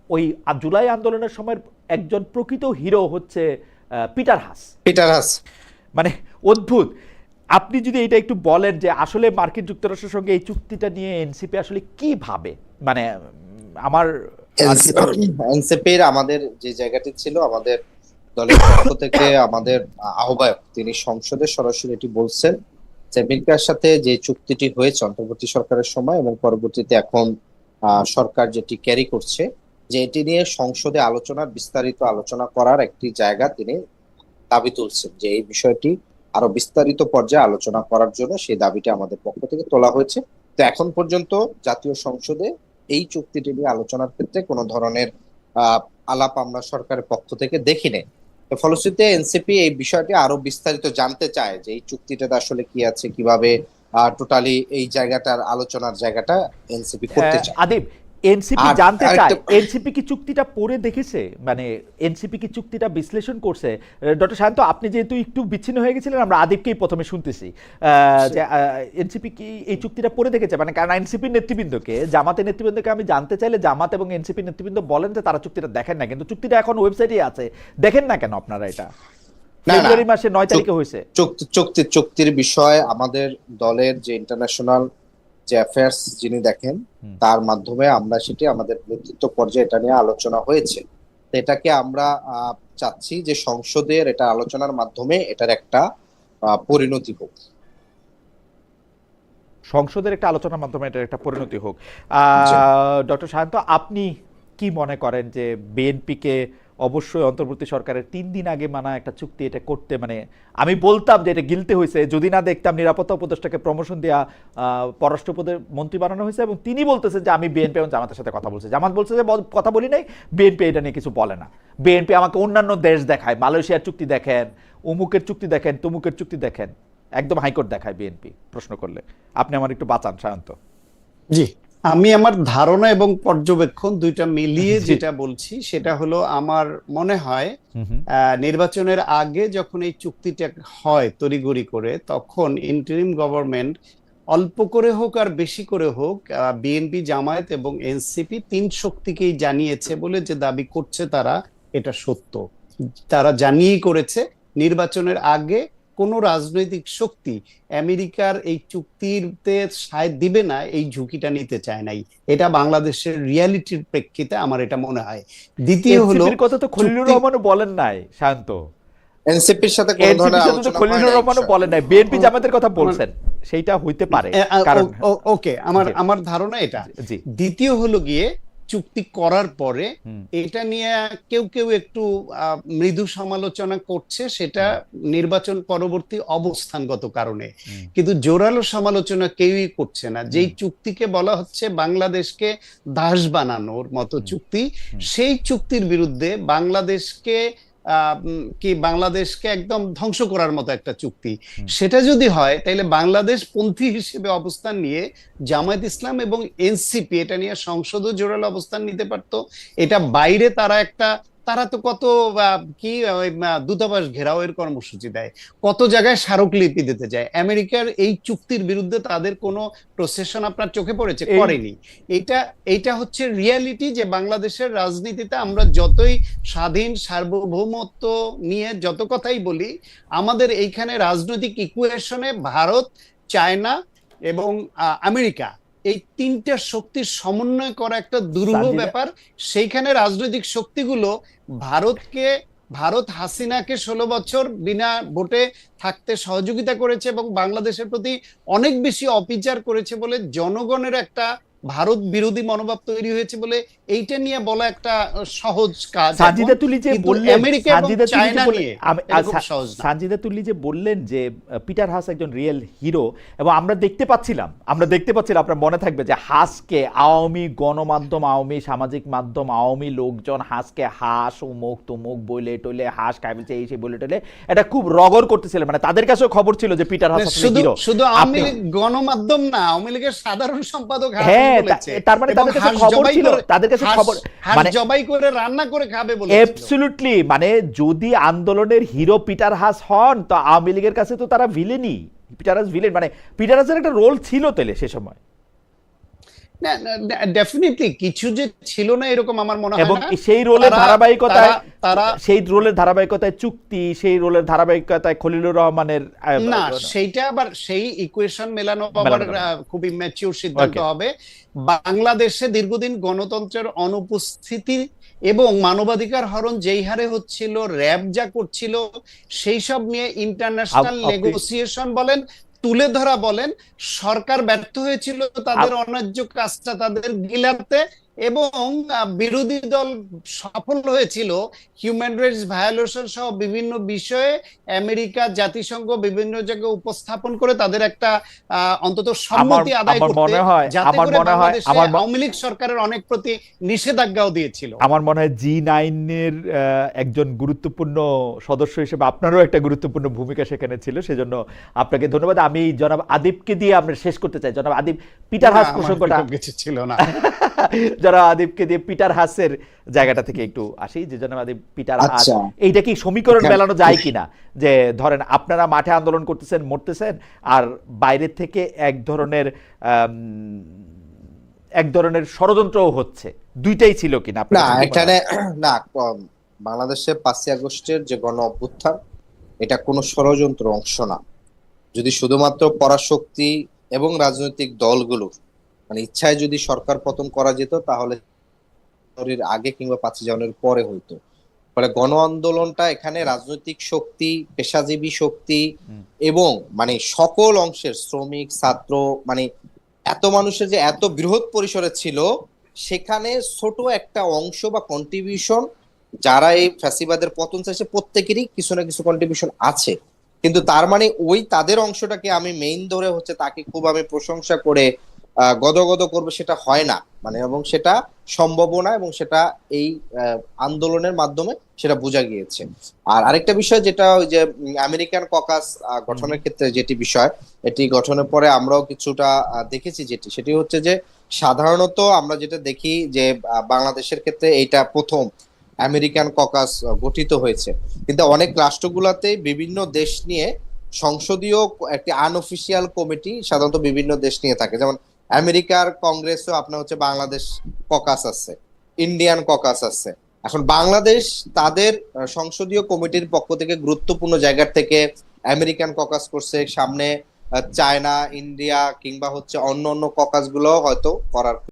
ওই জুলাই আন্দোলনের সময় একজন প্রকৃত হিরো হচ্ছে পিটার হাস। মানে অদ্ভুত। আপনি যদি এটা একটু বলেন যে আসলে মার্কিন যুক্তরাষ্ট্রের সঙ্গে এই চুক্তিটা নিয়ে এনসিপি আসলে কি ভাবে, মানে আমার এনসিপির আমাদের যে জায়গাটি ছিল, আমাদের দলের পক্ষ থেকে আমাদের আহ্বায়ক তিনি সংসদে সরাসরি এটি বলছেন যে আমেরিকার সাথে যে চুক্তিটি হয়েছে অন্তর্বর্তী সরকারের সময় এবং পরবর্তীতে এখন সরকার যেটি ক্যারি করছে, যে এটি নিয়ে সংসদে বিস্তারিত আলোচনা করার একটি জায়গা তিনি দাবি তুলছেন, যে এই বিষয়টি আরো বিস্তারিত পর্যায়ে আলোচনা করার জন্য সেই দাবিটি আমাদের পক্ষ থেকে তোলা হয়েছে। তো এখন পর্যন্ত জাতীয় সংসদে এই চুক্তিটি নিয়ে আলোচনার ক্ষেত্রে কোনো ধরনের আলাপ আমরা সরকারের পক্ষ থেকে দেখি নাই। তো ফলশ্রুতিতে এনসিপি এই বিষয়টি আরো বিস্তারিত জানতে চায় যে এই চুক্তিটাতে আসলে কি আছে, কিভাবে টোটালি এই জায়গাটার আলোচনার জায়গাটা এনসিপি করতে চায়। আদিব, এনসিপি জানতে চায়, এনসিপি কি চুক্তিটা পড়ে দেখেছে, মানে এনসিপি কি চুক্তিটা বিশ্লেষণ করছে? ডক্টর শান্ত, আপনি যেহেতু একটু বিচ্ছিন্ন হয়ে গেছিলেন, আমরা আদিবকেই প্রথমে শুনতেছি যে এনসিপি কি এই চুক্তিটা পড়ে দেখেছে, মানে কারণ এনসিপির নেতৃবৃন্দকে, জামাতের নেতৃবৃন্দকে আমি জানতে চাইলে জামাত এবং এনসিপির নেতৃবৃন্দ বলেন যে তারা চুক্তিটা দেখেন না, কিন্তু চুক্তিটা এখন ওয়েবসাইটে আছে, দেখেন না কেন আপনারা? এটা ফেব্রুয়ারি মাসের 9 তারিখে হয়েছে। চুক্তির বিষয় আমাদের দলের যে ইন্টারন্যাশনাল যে অ্যাফেয়ার্স যিনি দেখেন, তার মাধ্যমে আমরা সেটি আমাদের নেতৃত্ব পর্যায়ে এটা নিয়ে আলোচনা হয়েছে। এটাকে আমরা চাচ্ছি যে সংসদের এটা আলোচনার মাধ্যমে এটার একটা পরিণতি হোক, সংসদের একটা আলোচনার মাধ্যমে এটার একটা পরিণতি হোক। ডক্টর শান্ত, আপনি কি মনে করেন যে বিএনপিকে অবশ্যই অন্তর্বর্তী সরকারের 3 দিন আগে মানা একটা চুক্তি এটা করতে, মানে আমি বলতাম যে এটা গিলতে হয়েছে যদি না দেখতাম নিরাপত্তা উপদেষ্টাকে প্রমোশন দেওয়া পররাষ্ট্র মন্ত্রী বানানো হয়েছে, এবং তিনি বলতেছেন যে আমি বিএনপি এবং জামাতের সাথে কথা বলছি। জামাত বলছে যে কথা বলি নাই, বিএনপি এটা নিয়ে কিছু বলে না। বিএনপি আমাকে অন্যান্য দেশ দেখায়, মালয়েশিয়ার চুক্তি দেখেন, অমুকের চুক্তি দেখেন, তমুকের চুক্তি দেখেন, একদম হাইকোর্ট দেখায় বিএনপি প্রশ্ন করলে। আপনি আমার একটু বাঁচান শান্ত। জি, আমি আমার ধারণা এবং পর্যবেক্ষণ দুইটা মিলিয়ে যেটা বলছি সেটা হলো, আমার মনে হয় নির্বাচনের আগে যখন এই চুক্তিটা হয় তড়িঘড়ি করে, তখন ইন্টারিম গভর্নমেন্ট অল্প করে হোক আর বেশি করে হোক বিএনপি, জামায়াত এবং এনসিপি 3 শক্তিকেই জানিয়েছে বলে যে দাবি করছে তারা, এটা সত্য। তারা জানিয়েই করেছে নির্বাচনের আগে কোন রাজনৈতিক শক্তি আমেরিকার এই চুক্তিতে সায় দিবে না, এই ঝুঁকিটা নিতে চায় নাই। এটা বাংলাদেশের রিয়ালিটির প্রেক্ষিতে আমার এটা মনে হয়। দ্বিতীয় হলো, কথা তো খলিলুর রহমানও বলেন নাই শান্ত, এনসিপির সাথে কোন ধরনের আলোচনা খলিলুর রহমানও বলেন নাই, বিএনপি জামাতের কথা বলছেন, সেইটা হইতে পারে। কারণ ওকে, আমার ধারণা এটা। দ্বিতীয় হলো গিয়ে, চুক্তি করার পরে এটা নিয়ে কেউ কেউ একটু মৃদু সমালোচনা করছে, সেটা নির্বাচন পরবর্তী অবস্থানগত কারণে, কিন্তু জোরালো সমালোচনা কেউই করছে না। যেই চুক্তিকে বলা হচ্ছে বাংলাদেশকে দাস বানানোর মতো চুক্তি, সেই চুক্তির বিরুদ্ধে বাংলাদেশকে একদম ধ্বংস করার মতো একটা চুক্তি, সেটা যদি হয় তাহলে বাংলাদেশ পন্থী হিসেবে অবস্থান নিয়ে জামায়াত ইসলাম এবং এনসিপি এটা নিয়ে সংসদও জোরালো অবস্থান নিতে পারতো। এটা বাইরে তারা তো কত দূতাবাস ঘেরাওয়ের কর্মসূচি দেয়, কত জায়গায় স্মারকলিপি দিতে যায়। আমেরিকার এই চুক্তির বিরুদ্ধে তাদের কোনো প্রসেশন আপনার চোখে পড়েছে? করেনি। এটা হচ্ছে রিয়ালিটি, যে বাংলাদেশের রাজনীতিতে আমরা যতই স্বাধীন সার্বভৌমত্ব নিয়ে যত কথাই বলি, আমাদের এইখানে রাজনৈতিক ইকুয়েশনে ভারত, চায়না এবং আমেরিকা, এই 3টা শক্তির সমন্বয় করা একটা দুরূহ ব্যাপার। সেইখানে রাজনৈতিক শক্তিগুলো ভারতকে ভারত হাসিনাকে 16 বছর বিনা ভোটে থাকতে সহযোগিতা করেছে এবং বাংলাদেশের প্রতি অনেক বেশি অবিচার করেছে বলে জনগণের একটা ভারত বিরোধী মনোভাব তৈরি হয়েছে বলে এইটা নিয়ে বলা একটা সহজ কাজ। সানজিদা তুলি যে কিন্তু বললেন, আমেরিকা এবং সানজিদা তুলি যে চায়না বললেন, নিয়ে এটা খুব সহজ না। সানজিদা তুলি যে বললেন যে পিটার হাস একজন রিয়েল হিরো, এবং আমরা দেখতে পাচ্ছিলাম আপনার মনে থাকবে যে হাসকে আওয়ামী গণমাধ্যম, আওয়ামী সামাজিক মাধ্যম, আওয়ামী লোকজন হাসকে হাস উমুক তুমুক বলে টলে হাস খাই বলছে এই সেই বলে টলে এটা খুব রগর করতেছিলেন, মানে তাদের কাছেও খবর ছিল যে পিটার হাস আসলে হিরো। শুধু আওয়ামী লীগ গণমাধ্যম না, আওয়ামী লীগের সাধারণ সম্পাদক হ্যাঁ, তার মানে তাদের কাছে খবর ছিল, তাদের কাছে খবর মানে জবাই করে রান্না করে খাবে বলে। অ্যাবসলিউটলি, মানে যদি আন্দোলনের হিরো পিটার হাস হন তো আওয়ামী লীগের কাছে তো তারা ভিলেনই, পিটার হাস ভিলেন, মানে পিটার হাসের একটা রোল ছিল তেলে সে সময়। না ডেফিনেটলি কিছু যে ছিল না এরকম আমার মনে হয় এবং না। সেই রোলের ধারাবাহিকতায়, তারা সেই রোলের ধারাবাহিকতায় চুক্তি, সেই রোলের ধারাবাহিকতায় খলিলুর রহমানের না, সেইটা আবার সেই ইকুয়েশন মেলানো আবার খুব ইম্যাচিউর সিদ্ধান্ত হবে। বাংলাদেশে দীর্ঘদিন গণতন্ত্রের অনুপস্থিতি এবং মানবাধিকার হরণ যেই হারে হচ্ছিল, র্যাব যা করছিল, সেই সব নিয়ে ইন্টারন্যাশনাল নেগোসিয়েশন বলেন, তুলে ধরা বলেন, সরকার ব্যর্থ হয়েছিল তাদের অন্যায্য কাজটা তাদের গিলাতে, এবং বিরোধী দল সফল হয়েছিল হিউম্যান রাইটস ভায়োলেশন সহ বিভিন্ন বিষয়ে আমেরিকা, জাতিসংঘ বিভিন্ন জায়গায় উপস্থাপন করে তাদের একটা অন্তত সম্মতি আদায় করতে, যাতে করে বাংলাদেশে আওয়ামী লীগ সরকারের অনেক প্রতি নিষেধাজ্ঞাও দিয়েছিল। আমার মনে হয় G9 এর একজন গুরুত্বপূর্ণ সদস্য হিসেবে আপনারও একটা গুরুত্বপূর্ণ ভূমিকা সেখানে ছিল, সেজন্য আপনাকে ধন্যবাদ। আমি জনাব আদিবকে দিয়ে আমরা শেষ করতে চাই। জনাব আদিব, পিটার হাস প্রসঙ্গটা কিছু ছিল না। জনাব আদিবকে দিয়ে পিটার হাসের জায়গাটা থেকে একটু আসি, যে জনাব আদিব পিটার হাস, এইটা কি সমীকরণ মেলানো যায় কিনা, যে ধরেন আপনারা মাঠে আন্দোলন করতেছেন, মরতেছেন, আর বাইরের থেকে এক ধরনের ষড়যন্ত্রও হচ্ছে, দুইটাই ছিল কিনা? না, এখানে না, বাংলাদেশে 5ই আগস্টের যে গণ অভ্যুত্থান এটা কোনো ষড়যন্ত্র অংশ না। যদি শুধুমাত্র পরাশক্তি এবং রাজনৈতিক দলগুলোর মানে ইচ্ছায় যদি সরকার পতন করা যেত তাহলে আগে কিংবা 5ই জানুয়ারির পরে হইতো। ফলে গণ আন্দোলনটা এখানে রাজনৈতিক শক্তি, পেশাজীবী শক্তি এবং মানে সকল অংশের শ্রমিক, ছাত্র, মানে এত মানুষের যে এত বৃহৎ পরিসরে ছিল, সেখানে ছোট একটা অংশ বা কন্ট্রিবিউশন, যারা এই ফ্যাসিবাদের পতন চাইছে প্রত্যেকেরই কিছু না কিছু কন্ট্রিবিউশন আছে। কিন্তু তার মানে ওই তাদের অংশটাকে আমি মেইন ধরে হচ্ছে তাকে খুব আমি প্রশংসা করে গদগদ করবে সেটা হয় না, মানে এবং সেটা সম্ভব না, এবং সেটা এই আন্দোলনের মাধ্যমে সেটা বোঝা গিয়েছে। আর আরেকটা বিষয় যেটা ওই যে আমেরিকান ককাস গঠনের ক্ষেত্রে যেটি বিষয়, এটি গঠনের পরে আমরাও কিছুটা দেখেছি, সেটি হচ্ছে যে সাধারণত আমরা যেটা দেখি যে বাংলাদেশের ক্ষেত্রে এইটা প্রথম আমেরিকান ককাস গঠিত হয়েছে, কিন্তু অনেক রাষ্ট্রগুলোতে বিভিন্ন দেশ নিয়ে সংসদীয় একটি আনঅফিসিয়াল কমিটি সাধারণত বিভিন্ন দেশ নিয়ে থাকে। যেমন আমেরিকার কংগ্রেসও আপনার হচ্ছে বাংলাদেশ ককাস আছে, ইন্ডিয়ান ককাস আছে। এখন বাংলাদেশ তাদের সংসদীয় কমিটির পক্ষ থেকে গুরুত্বপূর্ণ জায়গা থেকে আমেরিকান ককাস করছে, সামনে চায়না, ইন্ডিয়া কিংবা হচ্ছে অন্য অন্য ককাস গুলো হয়তো করার